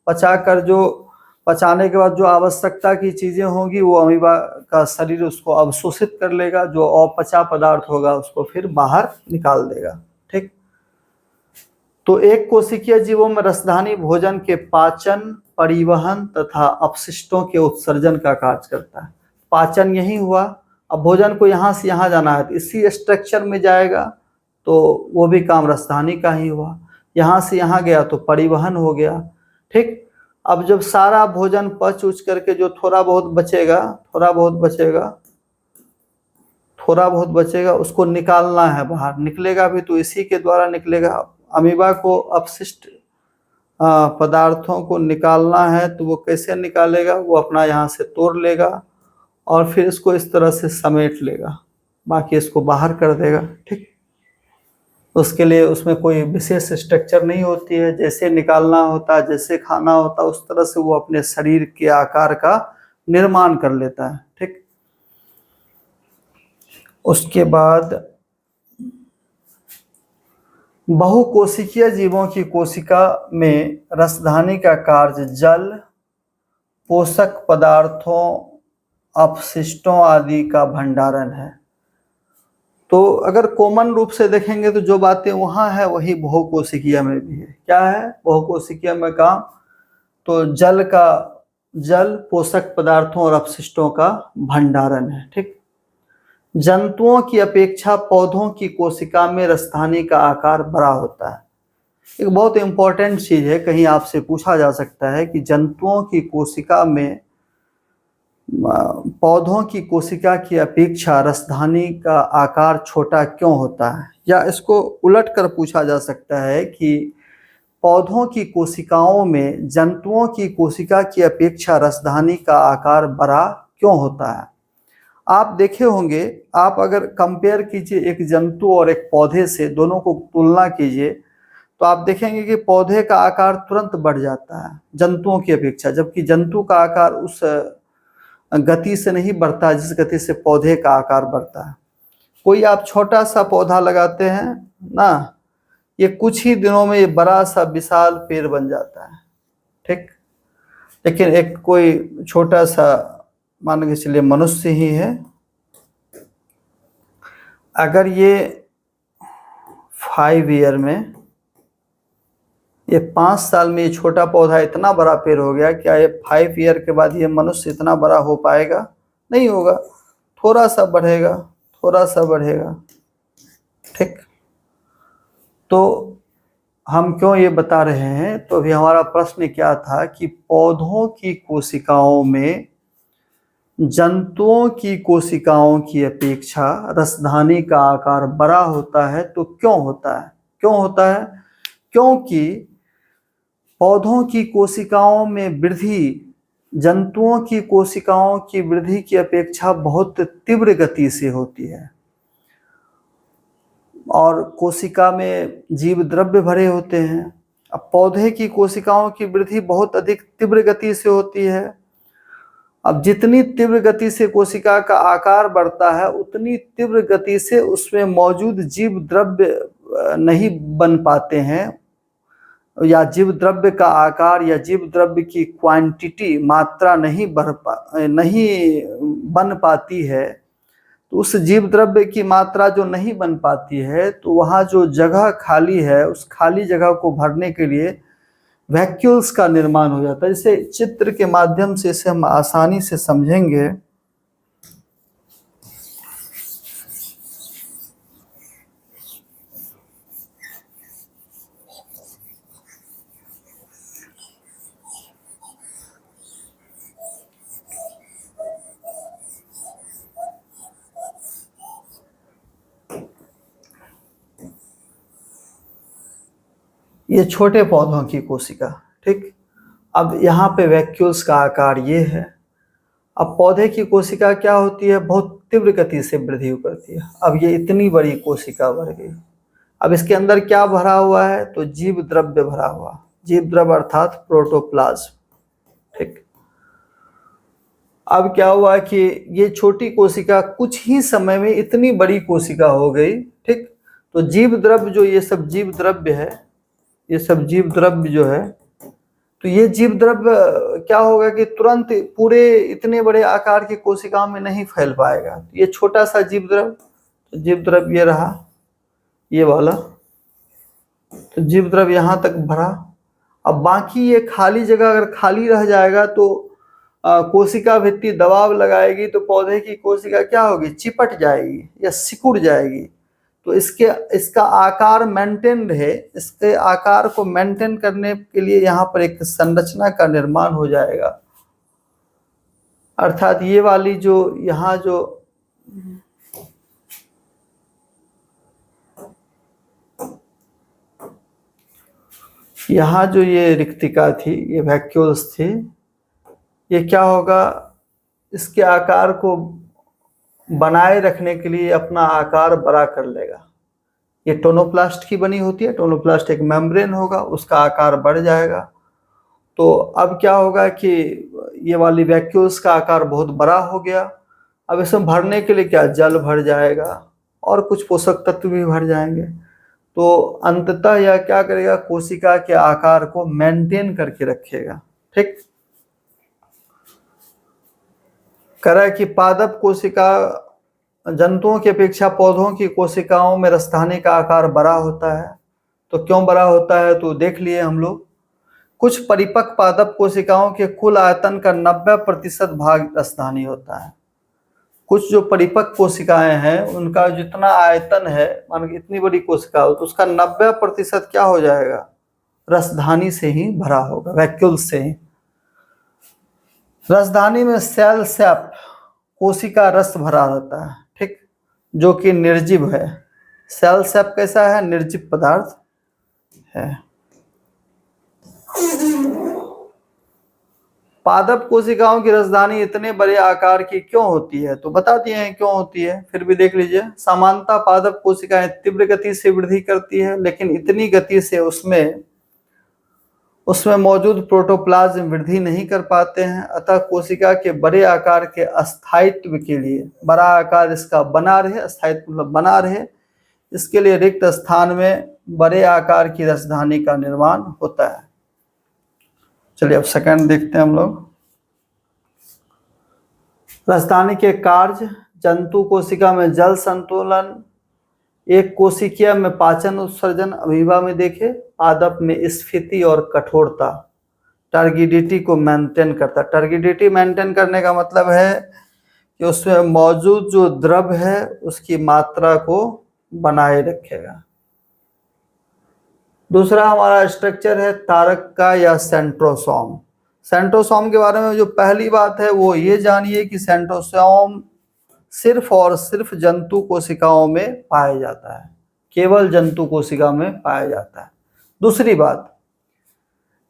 पचाकर जो पचाने के बाद जो आवश्यकता की चीज़ें होंगी वो अमीबा का शरीर उसको अवशोषित कर लेगा। जो अपचा पदार्थ होगा उसको फिर बाहर निकाल देगा। ठीक, तो एक कोशिकीय जीवों में रसधानी भोजन के पाचन, परिवहन तथा अपशिष्टों के उत्सर्जन का कार्य करता है। पाचन यही हुआ, अब भोजन को यहाँ से यहाँ जाना है तो इसी स्ट्रक्चर में जाएगा, तो वो भी काम रसधानी का ही हुआ। यहाँ से यहाँ गया तो परिवहन हो गया। ठीक, अब जब सारा भोजन पच उच करके जो थोड़ा बहुत बचेगा उसको निकालना है बाहर, निकलेगा भी तो इसी के द्वारा निकलेगा। अमीबा को अपशिष्ट पदार्थों को निकालना है तो वो कैसे निकालेगा, वो अपना यहाँ से तोड़ लेगा और फिर इसको इस तरह से समेट लेगा, बाकी इसको बाहर कर देगा। ठीक, उसके लिए उसमें कोई विशेष स्ट्रक्चर नहीं होती है, जैसे निकालना होता है, जैसे खाना होता है, उस तरह से वो अपने शरीर के आकार का निर्माण कर लेता है। ठीक, उसके बाद बहुकोशिकीय जीवों की कोशिका में रसधानी का कार्य जल, पोषक पदार्थों, अपशिष्टों आदि का भंडारण है। तो अगर कॉमन रूप से देखेंगे तो जो बातें वहाँ है वही बहुकोशिकीय में भी है। क्या है बहुकोशिकीय में काम, तो जल, पोषक पदार्थों और अपशिष्टों का भंडारण है। ठीक, जंतुओं की अपेक्षा पौधों की कोशिका में रसधानी का आकार बड़ा होता है। एक बहुत इंपॉर्टेंट चीज है, कहीं आपसे पूछा जा सकता है कि जंतुओं की कोशिका में पौधों की कोशिका की अपेक्षा रसधानी का आकार छोटा क्यों होता है, या इसको उलट कर पूछा जा सकता है कि पौधों की कोशिकाओं में जंतुओं की कोशिका की अपेक्षा रसधानी का आकार बड़ा क्यों होता है। आप देखे होंगे, आप अगर कंपेयर कीजिए एक जंतु और एक पौधे से, दोनों को तुलना कीजिए तो आप देखेंगे कि पौधे का आकार तुरंत बढ़ जाता है जंतुओं की अपेक्षा, जबकि जंतु का आकार उस गति से नहीं बढ़ता जिस गति से पौधे का आकार बढ़ता है। कोई आप छोटा सा पौधा लगाते हैं ना, ये कुछ ही दिनों में ये बड़ा सा विशाल पेड़ बन जाता है। ठीक, लेकिन एक कोई छोटा सा मान के चलिए मनुष्य ही है, अगर ये 5 ईयर में, ये 5 साल में ये छोटा पौधा इतना बड़ा पेड़ हो गया, क्या ये 5 ईयर के बाद ये मनुष्य इतना बड़ा हो पाएगा? नहीं होगा, थोड़ा सा बढ़ेगा। ठीक, तो हम क्यों ये बता रहे हैं, तो अभी हमारा प्रश्न क्या था कि पौधों की कोशिकाओं में जंतुओं की कोशिकाओं की अपेक्षा रसधानी का आकार बड़ा होता है। तो क्यों होता है? क्योंकि पौधों की कोशिकाओं में वृद्धि जंतुओं की कोशिकाओं की वृद्धि की अपेक्षा बहुत तीव्र गति से होती है, और कोशिका में जीव द्रव्य भरे होते हैं। अब पौधे की कोशिकाओं की वृद्धि बहुत अधिक तीव्र गति से होती है। अब जितनी तीव्र गति से कोशिका का आकार बढ़ता है उतनी तीव्र गति से उसमें मौजूद जीव द्रव्य नहीं बन पाते हैं, या जीव द्रव्य का आकार या जीव द्रव्य की क्वांटिटी मात्रा नहीं बन पाती है। तो उस जीव द्रव्य की मात्रा जो नहीं बन पाती है, तो वहाँ जो जगह खाली है उस खाली जगह को भरने के लिए वैक्यूल्स का निर्माण हो जाता है। जैसे चित्र के माध्यम से इसे हम आसानी से समझेंगे। ये छोटे पौधों की कोशिका, ठीक। अब यहाँ पे वैक्यूल्स का आकार ये है। अब पौधे की कोशिका क्या होती है, बहुत तीव्र गति से वृद्धि करती है। अब ये इतनी बड़ी कोशिका बढ़ गई। अब इसके अंदर क्या भरा हुआ है, तो जीव द्रव्य भरा हुआ, जीव द्रव्य अर्थात प्रोटोप्लाज्म, ठीक। अब क्या हुआ कि ये छोटी कोशिका कुछ ही समय में इतनी बड़ी कोशिका हो गई, ठीक। तो जीव द्रव्य जो ये सब जीव द्रव्य है, ये सब जीव द्रव्य जो है, तो ये जीव द्रव्य क्या होगा कि तुरंत पूरे इतने बड़े आकार की कोशिकाओं में नहीं फैल पाएगा। तो ये छोटा सा जीव द्रव्य, तो जीव द्रव्य ये रहा, ये वाला, तो जीव द्रव यहाँ तक भरा। अब बाकी ये खाली जगह अगर खाली रह जाएगा तो कोशिका भित्ति दबाव लगाएगी तो पौधे की कोशिका क्या होगी, चिपट जाएगी या सिकुड़ जाएगी। तो इसका आकार मेंटेन रहे, इसके आकार को मेंटेन करने के लिए यहाँ पर एक संरचना का निर्माण हो जाएगा। अर्थात ये वाली जो यहाँ जो ये रिक्तिका थी, ये वैक्यूल्स थे, ये क्या होगा, इसके आकार को बनाए रखने के लिए अपना आकार बड़ा कर लेगा। ये टोनोप्लास्ट की बनी होती है, टोनोप्लास्ट एक मेम्ब्रेन होगा, उसका आकार बढ़ जाएगा। तो अब क्या होगा कि ये वाली वैक्यूल्स का आकार बहुत बड़ा हो गया। अब इसमें भरने के लिए क्या, जल भर जाएगा और कुछ पोषक तत्व भी भर जाएंगे। तो अंततः यह क्या करेगा, कोशिका के आकार को मेंटेन करके रखेगा। ठीक, करा कि पादप कोशिका जंतुओं की अपेक्षा पौधों की कोशिकाओं में रसधानी का आकार बड़ा होता है। तो क्यों बड़ा होता है, तो देख लिए हम लोग। कुछ परिपक्व पादप कोशिकाओं के कुल आयतन का 90% भाग रसधानी होता है। कुछ जो परिपक्व कोशिकाएं हैं उनका जितना आयतन है, मान के इतनी बड़ी कोशिका हो तो उसका 90% क्या हो जाएगा, रसधानी से ही भरा होगा, वैक्यूल से ही। रसधानी में सेल सैप, कोशिका रस भरा रहता है, ठीक, जो कि निर्जीव है। सेल सैप कैसा है, निर्जीव पदार्थ है। पादप कोशिकाओं की रसधानी इतने बड़े आकार की क्यों होती है, तो बता दिए हैं क्यों होती है, फिर भी देख लीजिए। सामान्यतः पादप कोशिकाएं तीव्र गति से वृद्धि करती है, लेकिन इतनी गति से उसमें मौजूद प्रोटोप्लाज्म वृद्धि नहीं कर पाते हैं। अतः कोशिका के बड़े आकार के अस्थायित्व के लिए, बड़ा आकार इसका बना रहे, अस्थायित्व मतलब बना रहे, इसके लिए रिक्त स्थान में बड़े आकार की रसधानी का निर्माण होता है। चलिए अब सेकंड देखते हैं हम लोग। रसधानी के कार्य, जंतु कोशिका में जल संतुलन, एक कोशिकीय में पाचन उत्सर्जन, अमीबा में देखे, पादप में स्फीति और कठोरता, टर्गिडिटी को मेंटेन करता। टर्गिडिटी मेंटेन करने का मतलब है कि उसमें मौजूद जो द्रव है उसकी मात्रा को बनाए रखेगा। दूसरा हमारा स्ट्रक्चर है तारक का या सेंट्रोसोम। सेंट्रोसोम के बारे में जो पहली बात है वो ये जानिए कि सेंट्रोसोम सिर्फ और सिर्फ जंतु कोशिकाओं में पाया जाता है, केवल जंतु कोशिका में पाया जाता है। दूसरी बात,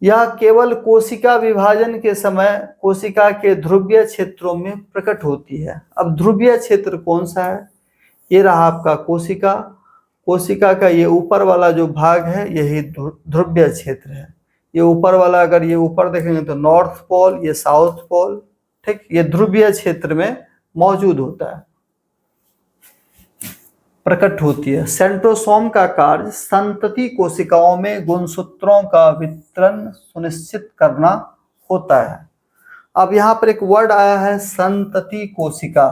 यह केवल कोशिका विभाजन के समय कोशिका के ध्रुवीय क्षेत्रों में प्रकट होती है। अब ध्रुवीय क्षेत्र कौन सा है, ये रहा आपका कोशिका। कोशिका का ये ऊपर वाला जो भाग है यही ध्रुवीय क्षेत्र है। ये ऊपर वाला, अगर ये ऊपर देखेंगे तो नॉर्थ पोल, ये साउथ पोल, ठीक, ये ध्रुवीय क्षेत्र में मौजूद होता है, प्रकट होती है। सेंट्रोसोम का कार्य संतति कोशिकाओं में गुणसूत्रों का वितरण सुनिश्चित करना होता है। अब यहाँ पर एक वर्ड आया है संतति कोशिका।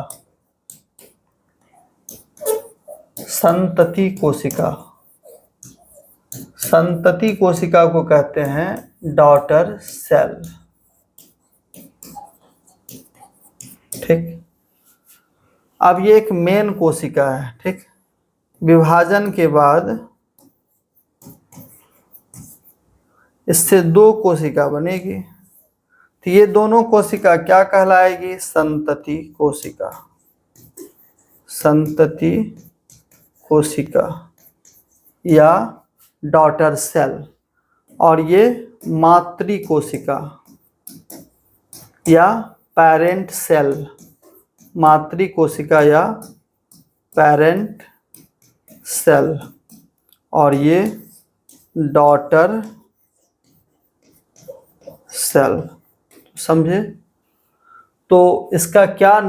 संतति कोशिका, संतति कोशिका को कहते हैं डॉटर सेल, ठीक। अब ये एक मेन कोशिका है, ठीक। विभाजन के बाद इससे दो कोशिका बनेगी, तो ये दोनों कोशिका क्या कहलाएगी, संतति कोशिका। संतति कोशिका या डॉटर सेल। और ये मातृ कोशिका या पेरेंट सेल, मातृ कोशिका या पेरेंट सेल, और ये डॉटर सेल, समझे। तो इसका क्या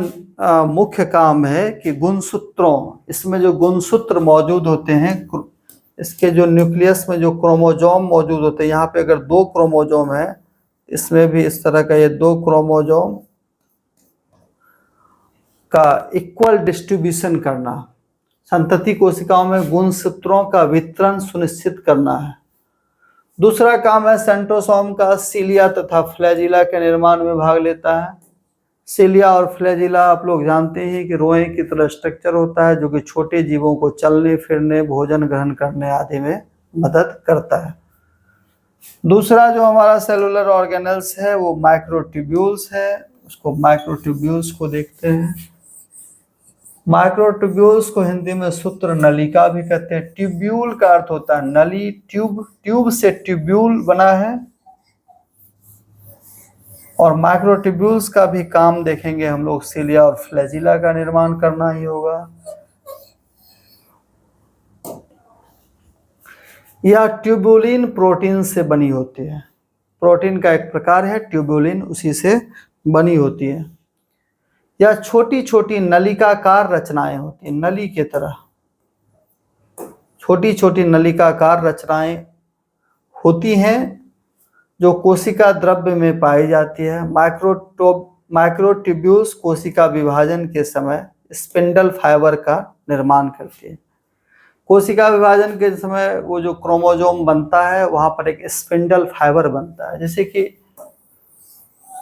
मुख्य काम है कि गुणसूत्रों, इसमें जो गुणसूत्र मौजूद होते हैं, इसके जो न्यूक्लियस में जो क्रोमोजोम मौजूद होते हैं, यहाँ पे अगर 2 क्रोमोजोम है, इसमें भी इस तरह का ये 2 क्रोमोजोम का इक्वल डिस्ट्रीब्यूशन करना, संतति कोशिकाओं में गुणसूत्रों का वितरण सुनिश्चित करना है। दूसरा काम है सेंट्रोसोम का सीलिया तथा फ्लैजिला के निर्माण में भाग लेता है। सीलिया और फ्लैजिला आप लोग जानते हैं कि रोए की तरह स्ट्रक्चर होता है जो कि छोटे जीवों को चलने फिरने, भोजन ग्रहण करने आदि में मदद करता है। दूसरा जो हमारा सेलुलर ऑर्गेनल्स है वो माइक्रोट्यूब्यूल्स है। उसको माइक्रोट्यूब्यूल्स को देखते हैं। माइक्रोट्यूब्यूल्स को हिंदी में सूत्र नलिका भी कहते हैं। ट्यूब्यूल का अर्थ होता है नली, ट्यूब से ट्यूब्यूल बना है। और माइक्रोट्यूब्यूल्स का भी काम देखेंगे हम लोग, सीलिया और फ्लैजिला का निर्माण करना ही होगा। यह ट्यूबुलिन प्रोटीन से बनी होती है। प्रोटीन का एक प्रकार है ट्यूबुलिन, उसी से बनी होती है। यह छोटी छोटी नलिकाकार रचनाएं होती हैं, नली के तरह छोटी छोटी नलिकाकार रचनाएं होती हैं जो कोशिका द्रव्य में पाई जाती है। माइक्रोट्यूब्यूल्स कोशिका विभाजन के समय स्पिंडल फाइबर का निर्माण करती है। कोशिका विभाजन के समय वो जो क्रोमोसोम बनता है वहां पर एक स्पिंडल फाइबर बनता है, जैसे कि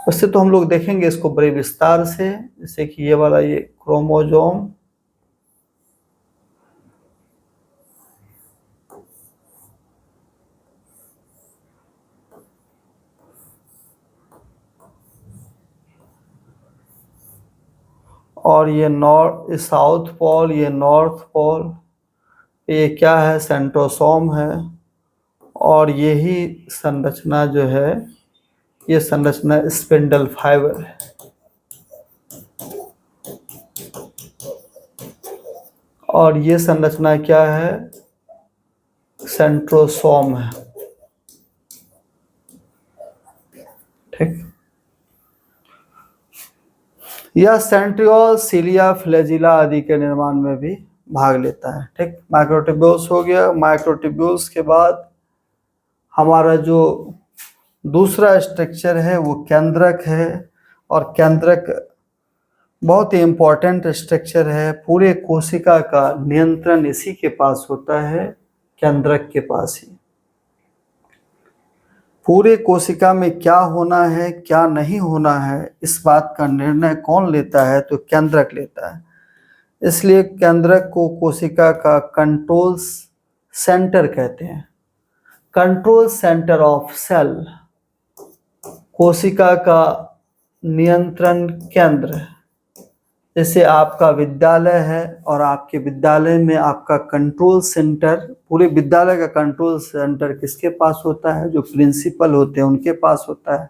उससे तो हम लोग देखेंगे इसको बड़े विस्तार से। जैसे कि ये वाला ये क्रोमोसोम, और ये साउथ पोल, ये नॉर्थ पोल, ये क्या है सेंट्रोसोम है। और यही संरचना जो है ये संरचना स्पिंडल फाइबर है। और ये संरचना क्या है, सेंट्रोसोम है। ठीक, यह सेंट्रियोल, सीलिया, फ्लैजिला आदि के निर्माण में भी भाग लेता है। ठीक, माइक्रोट्यूब्यूल्स हो गया। माइक्रोट्यूब्यूल्स के बाद हमारा जो दूसरा स्ट्रक्चर है वो केंद्रक है। और केंद्रक बहुत ही इम्पोर्टेंट स्ट्रक्चर है। पूरे कोशिका का नियंत्रण इसी के पास होता है, केंद्रक के पास ही। पूरे कोशिका में क्या होना है क्या नहीं होना है इस बात का निर्णय कौन लेता है, तो केंद्रक लेता है। इसलिए केंद्रक को कोशिका का कंट्रोल सेंटर कहते हैं। कंट्रोल सेंटर ऑफ सेल, कोशिका का नियंत्रण केंद्र। जैसे आपका विद्यालय है और आपके विद्यालय में आपका कंट्रोल सेंटर, पूरे विद्यालय का कंट्रोल सेंटर किसके पास होता है, जो प्रिंसिपल होते हैं उनके पास होता है।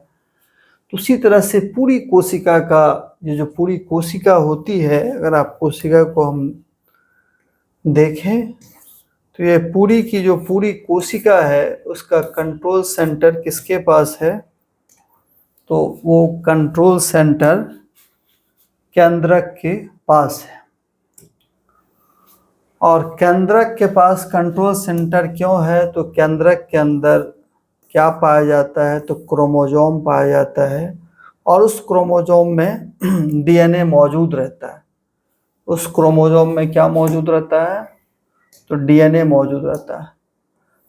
तो उसी तरह से पूरी कोशिका का, ये जो पूरी कोशिका होती है, अगर आप कोशिका को हम देखें तो ये पूरी की जो पूरी कोशिका है उसका कंट्रोल सेंटर किसके पास है, तो वो कंट्रोल सेंटर केंद्रक के पास है। और केंद्रक के पास कंट्रोल सेंटर क्यों है, तो केंद्रक के अंदर क्या पाया जाता है, तो क्रोमोसोम पाया जाता है। और उस क्रोमोसोम में डीएनए मौजूद रहता है। उस क्रोमोसोम में क्या मौजूद रहता है, तो डीएनए मौजूद रहता है।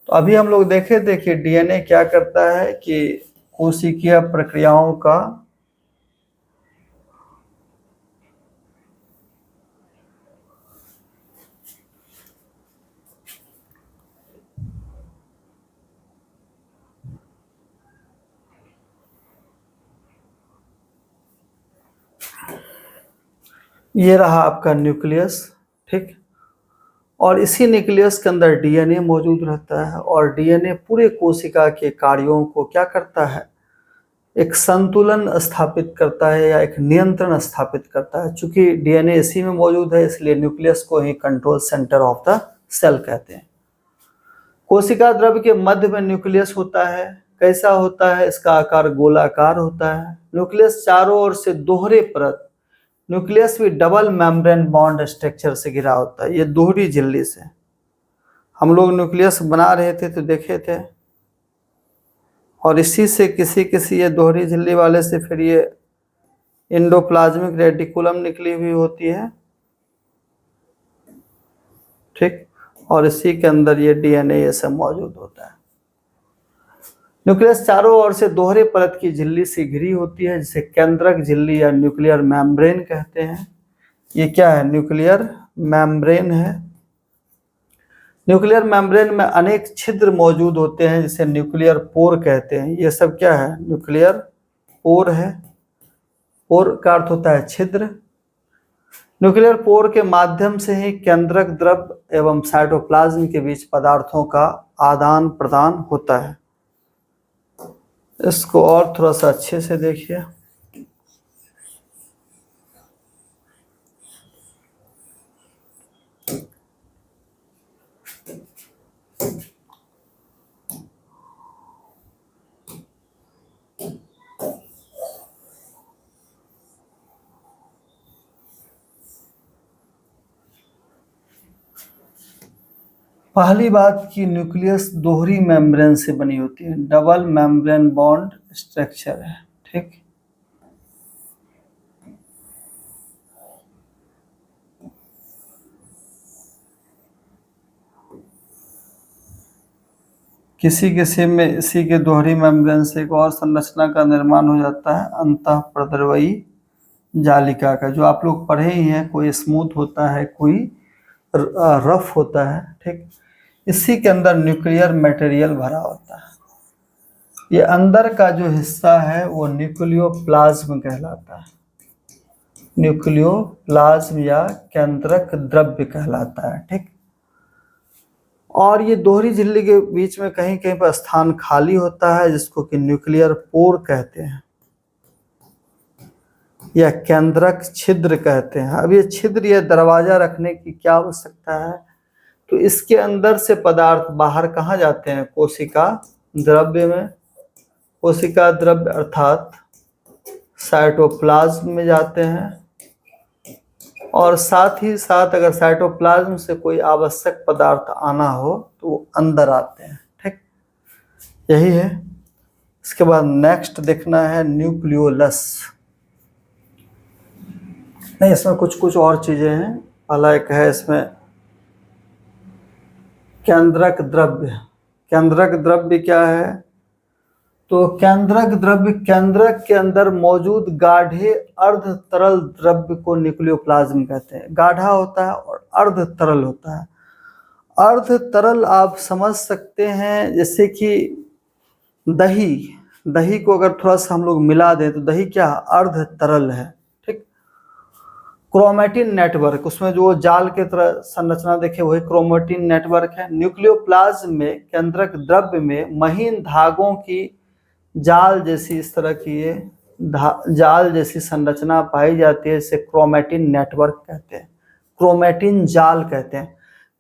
तो अभी हम लोग देखे थे कि डीएनए क्या करता है कि कोशिकीय प्रक्रियाओं का ये रहा आपका न्यूक्लियस। ठीक, और इसी न्यूक्लियस के अंदर डीएनए मौजूद रहता है। और डीएनए पूरे कोशिका के कार्यों को क्या करता है, एक संतुलन स्थापित करता है या एक नियंत्रण स्थापित करता है। चूंकि डीएनए इसी में मौजूद है इसलिए न्यूक्लियस को ही control centre of the cell कहते हैं। कोशिका द्रव्य के मध्य में न्यूक्लियस होता है। कैसा होता है, इसका आकार गोलाकार होता है। न्यूक्लियस चारों ओर से दोहरे परत, न्यूक्लियस भी डबल मेम्ब्रेन बॉन्ड स्ट्रक्चर से घिरा होता है। ये दोहरी झिल्ली से हम लोग न्यूक्लियस बना रहे थे तो देखे थे। और इसी से किसी ये दोहरी झिल्ली वाले से फिर ये एंडोप्लाज्मिक रेटिकुलम निकली हुई होती है। ठीक। और इसी के अंदर ये डीएनए ये सब मौजूद होता है। न्यूक्लियस चारों ओर से दोहरे परत की झिल्ली से घिरी होती है, जिसे केंद्रक झिल्ली या न्यूक्लियर मेम्ब्रेन कहते हैं। ये क्या है? न्यूक्लियर मेम्ब्रेन है। न्यूक्लियर मेम्ब्रेन में अनेक छिद्र मौजूद होते हैं, जिसे न्यूक्लियर पोर कहते हैं। ये सब क्या है? न्यूक्लियर पोर है। पोर का अर्थ होता है छिद्र। न्यूक्लियर पोर के माध्यम से ही केंद्रक द्रव्य एवं साइटोप्लाज्म के बीच पदार्थों का आदान प्रदान होता है। इसको और थोड़ा सा अच्छे से देखिए। पहली बात कि न्यूक्लियस दोहरी मेम्ब्रेन से बनी होती है, डबल मेम्ब्रेन बॉन्ड स्ट्रक्चर है। ठीक। किसी किसी में इसी के दोहरी मेम्ब्रेन से एक और संरचना का निर्माण हो जाता है, अंतःप्रद्रवयी जालिका का, जो आप लोग पढ़े ही हैं। कोई स्मूथ होता है, कोई रफ होता है। ठीक। इसी के अंदर न्यूक्लियर मटेरियल भरा होता है। ये अंदर का जो हिस्सा है वो न्यूक्लियोप्लाज्म कहलाता है। न्यूक्लियोप्लाज्म या केंद्रक द्रव्य कहलाता है। ठीक। और ये दोहरी झिल्ली के बीच में कहीं कहीं पर स्थान खाली होता है, जिसको कि न्यूक्लियर पोर कहते हैं या केंद्रक छिद्र कहते हैं। अब ये छिद्र या दरवाजा रखने की क्या आवश्यकता है? तो इसके अंदर से पदार्थ बाहर कहाँ जाते हैं? कोशिका द्रव्य में। कोशिका द्रव्य अर्थात साइटोप्लाज्म में जाते हैं, और साथ ही साथ अगर साइटोप्लाज्म से कोई आवश्यक पदार्थ आना हो तो वो अंदर आते हैं। ठीक। यही है। इसके बाद नेक्स्ट देखना है न्यूक्लियोलस। नहीं, इसमें कुछ कुछ और चीजें हैं। पहला एक है इसमें केंद्रक द्रव्य। केंद्रक द्रव्य क्या है? तो केंद्रक द्रव्य केंद्रक के अंदर मौजूद गाढ़े अर्ध तरल द्रव्य को न्यूक्लियोप्लाज्म कहते हैं। गाढ़ा होता है और अर्ध तरल होता है। अर्ध तरल आप समझ सकते हैं जैसे कि दही। दही को अगर थोड़ा सा हम लोग मिला दें तो दही क्या? अर्ध तरल है। ठीक। क्रोमेटिन नेटवर्क, उसमें जो जाल के तरह संरचना देखे वही क्रोमेटिन नेटवर्क है। न्यूक्लियोप्लाज्म में केंद्रक द्रव्य में महीन धागों की जाल जैसी इस तरह की ये जाल जैसी संरचना पाई जाती है, इसे क्रोमेटिन नेटवर्क कहते हैं। क्रोमेटिन जाल कहते हैं।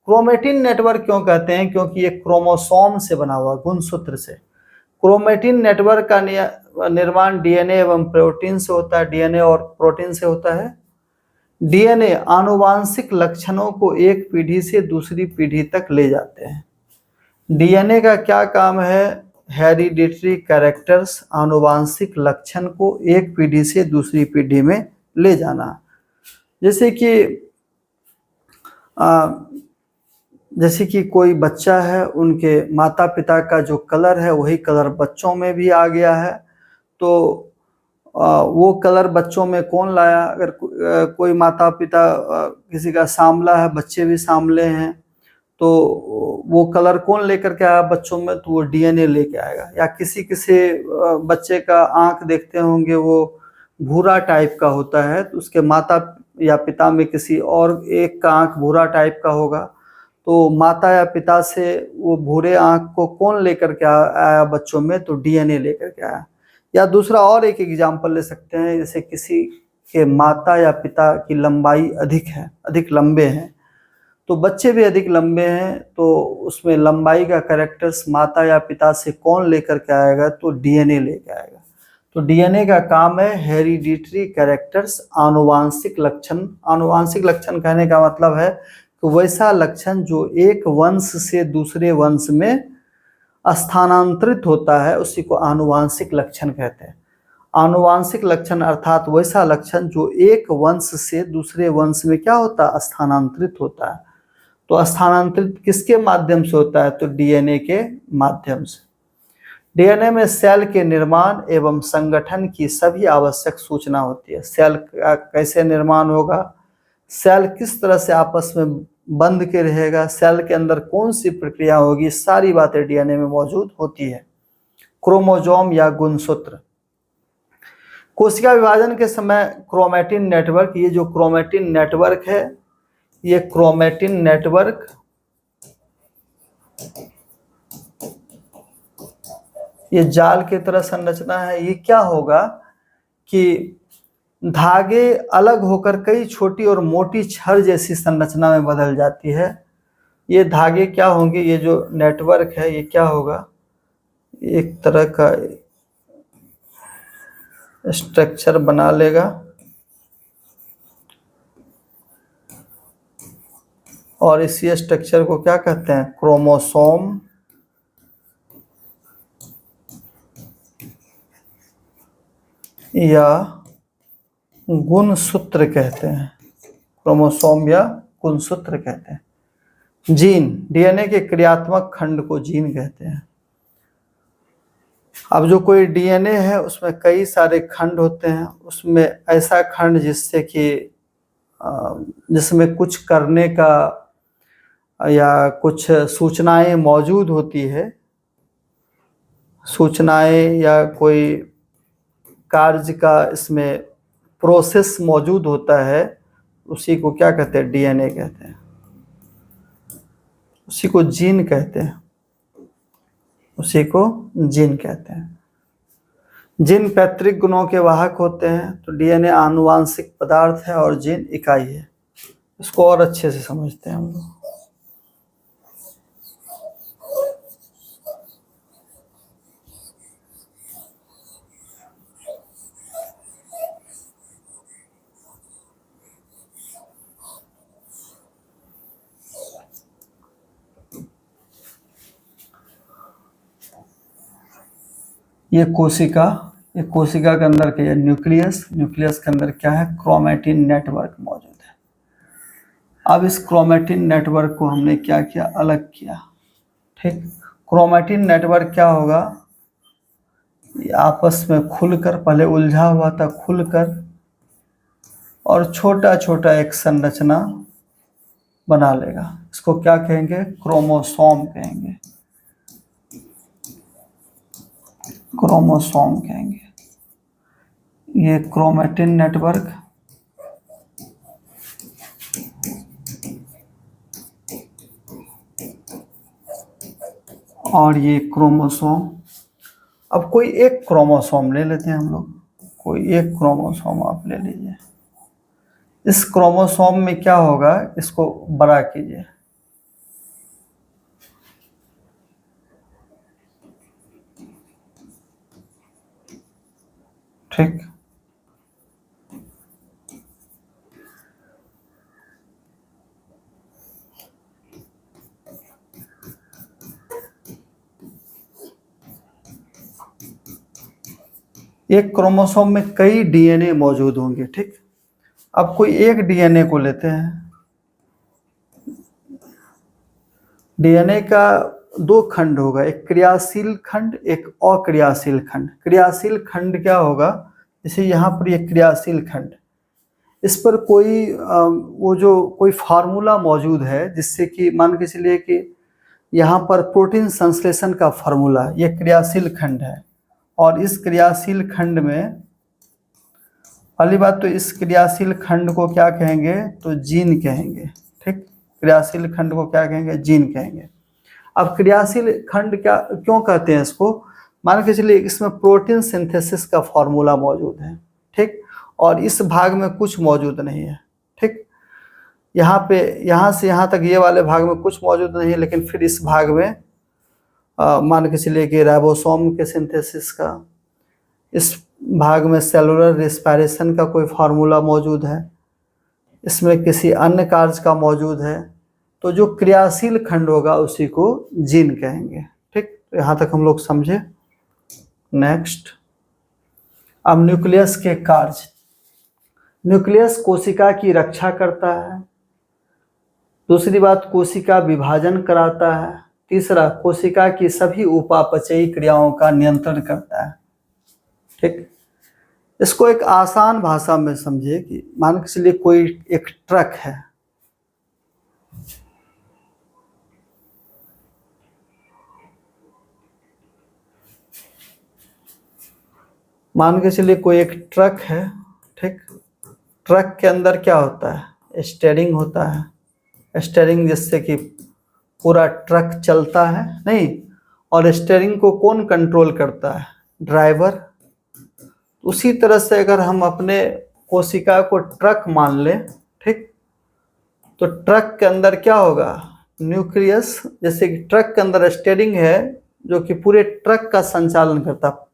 क्रोमेटिन नेटवर्क क्यों कहते हैं? क्योंकि ये क्रोमोसोम से बना हुआ, गुणसूत्र से। क्रोमेटिन नेटवर्क का निर्माण डीएनए एवं प्रोटीन से होता है। डीएनए और प्रोटीन से होता है। डीएनए आनुवांशिक लक्षणों को एक पीढ़ी से दूसरी पीढ़ी तक ले जाते हैं। डीएनए का क्या काम है? हेरिडिटरी कैरेक्टर्स, आनुवांशिक लक्षण को एक पीढ़ी से दूसरी पीढ़ी में ले जाना। जैसे कि कोई बच्चा है, उनके माता पिता का जो कलर है वही कलर बच्चों में भी आ गया है। तो वो कलर बच्चों में कौन लाया? अगर कोई माता पिता किसी का सांवला है, बच्चे भी सांवले हैं, तो वो कलर कौन लेकर के आया बच्चों में? तो वो डीएनए लेके आएगा। या किसी बच्चे का आंख देखते होंगे वो भूरा टाइप का होता है, तो उसके माता या पिता में किसी और एक का आंख भूरा टाइप का होगा, तो माता या पिता से वो भूरे आंख को कौन लेकर के आया बच्चों में? तो डीएनए लेकर के आया। या दूसरा और एक एग्जाम्पल ले सकते हैं, जैसे किसी के माता या पिता की लंबाई अधिक है, अधिक लंबे हैं, तो बच्चे भी अधिक लंबे हैं, तो उसमें लंबाई का कैरेक्टर्स माता या पिता से कौन लेकर के आएगा? तो डीएनए लेकर आएगा। तो डीएनए का काम है हेरिडिटरी कैरेक्टर्स, आनुवांशिक लक्षण। आनुवांशिक लक्षण कहने का मतलब है कि वैसा लक्षण जो एक वंश से दूसरे वंश में स्थानांतरित होता है, उसी को आनुवांशिक लक्षण कहते हैं। आनुवांशिक लक्षण अर्थात वैसा लक्षण जो एक वंश से दूसरे वंश में क्या होता है? स्थानांतरित होता है। तो स्थानांतरित किसके माध्यम से होता है? तो डीएनए के माध्यम से। डीएनए में सेल के निर्माण एवं संगठन की सभी आवश्यक सूचना होती है। सेल का कैसे निर्माण होगा, सेल किस तरह से आपस में बंध के रहेगा, सेल के अंदर कौन सी प्रक्रिया होगी, सारी बातें डीएनए में मौजूद होती है। क्रोमोसोम या गुणसूत्र। कोशिका विभाजन के समय क्रोमैटिन नेटवर्क, ये जो क्रोमैटिन नेटवर्क है, ये क्रोमैटिन नेटवर्क ये जाल की तरह संरचना है। ये क्या होगा कि धागे अलग होकर कई छोटी और मोटी छड़ जैसी संरचना में बदल जाती है। ये धागे क्या होंगे, ये जो नेटवर्क है ये क्या होगा, एक तरह का स्ट्रक्चर बना लेगा और इसी स्ट्रक्चर को क्या कहते हैं? क्रोमोसोम या गुणसूत्र कहते हैं। क्रोमोसोम या गुणसूत्र कहते हैं। जीन, डीएनए के क्रियात्मक खंड को जीन कहते हैं। अब जो कोई डीएनए है उसमें कई सारे खंड होते हैं, उसमें ऐसा खंड जिससे कि जिसमें कुछ करने का या कुछ सूचनाएं मौजूद होती है, सूचनाएं या कोई कार्य का इसमें प्रोसेस मौजूद होता है, उसी को क्या कहते हैं? डीएनए कहते हैं, उसी को जीन कहते हैं, उसी को जीन कहते हैं। जीन पैतृक गुणों के वाहक होते हैं। तो डीएनए आनुवांशिक पदार्थ है और जीन इकाई है। इसको और अच्छे से समझते हैं हम लोग। ये कोशिका के अंदर के न्यूक्लियस के अंदर क्या है? क्रोमैटिन नेटवर्क मौजूद है। अब इस क्रोमैटिन नेटवर्क को हमने क्या किया? अलग किया। ठीक, क्रोमैटिन नेटवर्क क्या होगा? ये आपस में खुलकर, पहले उलझा हुआ था, खुलकर और छोटा छोटा एक संरचना बना लेगा। इसको क्या कहेंगे? क्रोमोसोम कहेंगे, क्रोमोसोम कहेंगे। ये क्रोमैटिन नेटवर्क और ये क्रोमोसोम। अब कोई एक क्रोमोसोम ले लेते हैं हम लोग, कोई एक क्रोमोसोम आप ले लीजिए। इस क्रोमोसोम में क्या होगा? इसको बड़ा कीजिए। ठीक, एक क्रोमोसोम में कई डीएनए मौजूद होंगे। ठीक, अब कोई एक डीएनए को लेते हैं। डीएनए का दो खंड होगा, एक क्रियाशील खंड, एक अक्रियाशील खंड। क्रियाशील खंड क्या होगा? जैसे यहाँ पर ये क्रियाशील खंड, इस पर कोई वो जो कोई फार्मूला मौजूद है जिससे कि मान के चलिए कि यहाँ पर प्रोटीन संश्लेषण का फार्मूला, ये क्रियाशील खंड है। और इस क्रियाशील खंड में पहली बात तो इस क्रियाशील खंड को क्या कहेंगे? तो जीन कहेंगे। ठीक, क्रियाशील खंड को क्या कहेंगे? जीन कहेंगे। अब क्रियाशील खंड क्या क्यों कहते हैं इसको? मान के चलिए इसमें प्रोटीन सिंथेसिस का फॉर्मूला मौजूद है। ठीक, और इस भाग में कुछ मौजूद नहीं है। ठीक, यहाँ पे यहाँ से यहाँ तक ये वाले भाग में कुछ मौजूद नहीं है, लेकिन फिर इस भाग में मान के चलिए कि राइबोसोम के सिंथेसिस का, इस भाग में सेलुलर रेस्पिरेशन का कोई फार्मूला मौजूद है, इसमें किसी अन्य कार्य का मौजूद है। तो जो क्रियाशील खंड होगा उसी को जीन कहेंगे। ठीक, तो यहाँ तक हम लोग समझे। नेक्स्ट, अब न्यूक्लियस के कार्य। न्यूक्लियस कोशिका की रक्षा करता है, दूसरी बात, कोशिका विभाजन कराता है। तीसरा, कोशिका की सभी उपापचयी क्रियाओं का नियंत्रण करता है। ठीक, इसको एक आसान भाषा में समझिए कि मान के चलिए कोई एक ट्रक है, मान के चलिए कोई एक ट्रक है। ठीक, ट्रक के अंदर क्या होता है? स्टीयरिंग होता है। स्टीयरिंग जिससे कि पूरा ट्रक चलता है, नहीं, और स्टीयरिंग को कौन कंट्रोल करता है? ड्राइवर। उसी तरह से अगर हम अपने कोशिका को ट्रक मान लें, ठीक, तो ट्रक के अंदर क्या होगा? न्यूक्लियस। जैसे कि ट्रक के अंदर स्टीयरिंग है जो कि पूरे ट्रक का संचालन करता।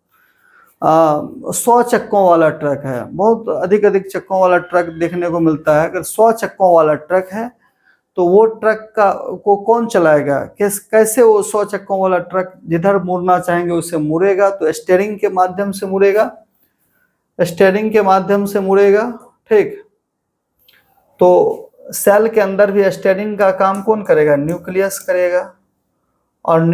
100 चक्कों वाला ट्रक है, बहुत अधिक चक्कों वाला ट्रक देखने को मिलता है। अगर 100 चक्कों वाला ट्रक है तो वो ट्रक को कौन चलाएगा? कैसे वो 100 चक्कों वाला ट्रक जिधर मुड़ना चाहेंगे उसे मुड़ेगा? तो स्टीयरिंग के माध्यम से मुड़ेगा, स्टीयरिंग के माध्यम से मुड़ेगा। ठीक, तो सेल के अंदर भी स्टीयरिंग का काम कौन करेगा? न्यूक्लियस करेगा। और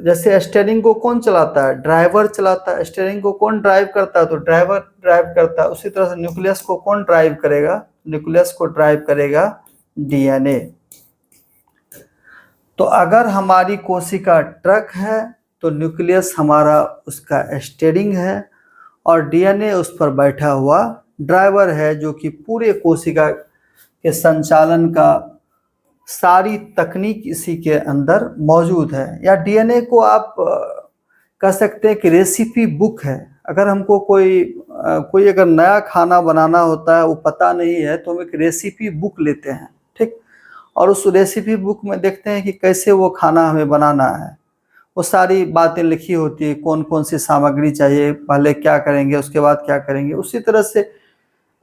जैसे स्टीयरिंग को कौन चलाता है? ड्राइवर चलाता है। स्टीयरिंग को कौन ड्राइव करता है? तो ड्राइवर ड्राइव करता है। उसी तरह से न्यूक्लियस को कौन ड्राइव करेगा? न्यूक्लियस को ड्राइव करेगा डीएनए। तो अगर हमारी कोशिका ट्रक है तो न्यूक्लियस हमारा उसका स्टीयरिंग है और डीएनए उस पर बैठा हुआ ड्राइवर है, जो कि पूरे कोशिका के संचालन का सारी तकनीक इसी के अंदर मौजूद है। या डीएनए को आप कह सकते हैं कि रेसिपी बुक है। अगर हमको कोई अगर नया खाना बनाना होता है, वो पता नहीं है, तो हम एक रेसिपी बुक लेते हैं। ठीक, और उस रेसिपी बुक में देखते हैं कि कैसे वो खाना हमें बनाना है। वो सारी बातें लिखी होती है, कौन कौन सी सामग्री चाहिए, पहले क्या करेंगे, उसके बाद क्या करेंगे। उसी तरह से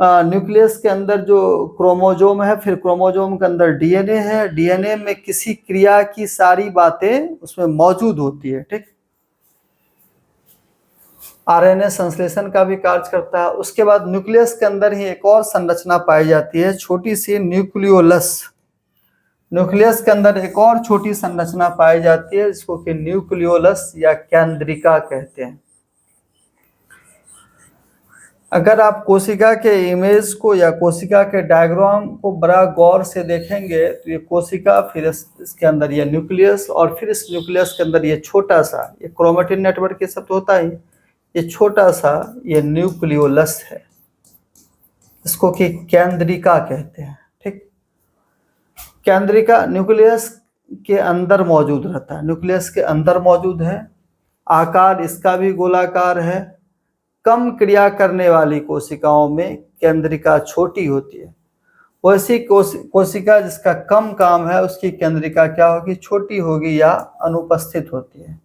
न्यूक्लियस के अंदर जो क्रोमोजोम है, फिर क्रोमोजोम के अंदर डीएनए है। डीएनए में किसी क्रिया की सारी बातें उसमें मौजूद होती है। ठीक, आरएनए संश्लेषण का भी कार्य करता है। उसके बाद न्यूक्लियस के अंदर ही एक और संरचना पाई जाती है, छोटी सी न्यूक्लियोलस। न्यूक्लियस के अंदर एक और छोटी संरचना पाई जाती है जिसको कि न्यूक्लियोलस या केंद्रिका कहते हैं। अगर आप कोशिका के इमेज को या कोशिका के डायग्राम को बड़ा गौर से देखेंगे तो ये कोशिका, फिर इसके अंदर ये न्यूक्लियस, और फिर इस न्यूक्लियस के अंदर ये छोटा सा, ये क्रोमेटिन नेटवर्क ये सब तो होता ही, ये छोटा सा ये न्यूक्लियोलस है, इसको कि केंद्रिका कहते हैं। ठीक, केंद्रिका न्यूक्लियस के अंदर मौजूद रहता है, न्यूक्लियस के अंदर मौजूद है। आकार इसका भी गोलाकार है। कम क्रिया करने वाली कोशिकाओं में केंद्रिका छोटी होती है। वैसी कोशिका जिसका कम काम है उसकी केंद्रिका क्या होगी? छोटी होगी या अनुपस्थित होती है।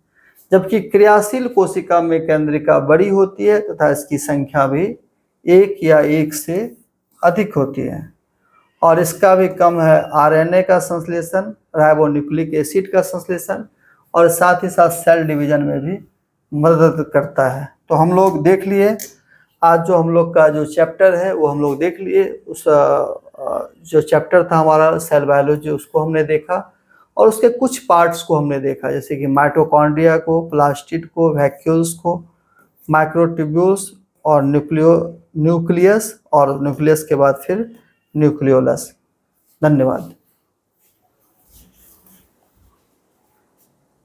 जबकि क्रियाशील कोशिका में केंद्रिका बड़ी होती है तथा इसकी संख्या भी 1 या 1 से अधिक होती है। और इसका भी कम है आरएनए का संश्लेषण, राइबोन्यूक्लिक एसिड का संश्लेषण, और साथ ही साथ सेल डिवीजन में भी मदद करता है। तो हम लोग देख लिए आज जो हम लोग का जो चैप्टर है वो हम लोग देख लिए। उस जो चैप्टर था हमारा सेल बायोलॉजी, उसको हमने देखा और उसके कुछ पार्ट्स को हमने देखा, जैसे कि माइटोकॉन्ड्रिया को, प्लास्टिड को, वैक्यूल्स को, माइक्रोट्यूब्यूल्स और न्यूक्लियस, और न्यूक्लियस के बाद फिर न्यूक्लियोलस। धन्यवाद।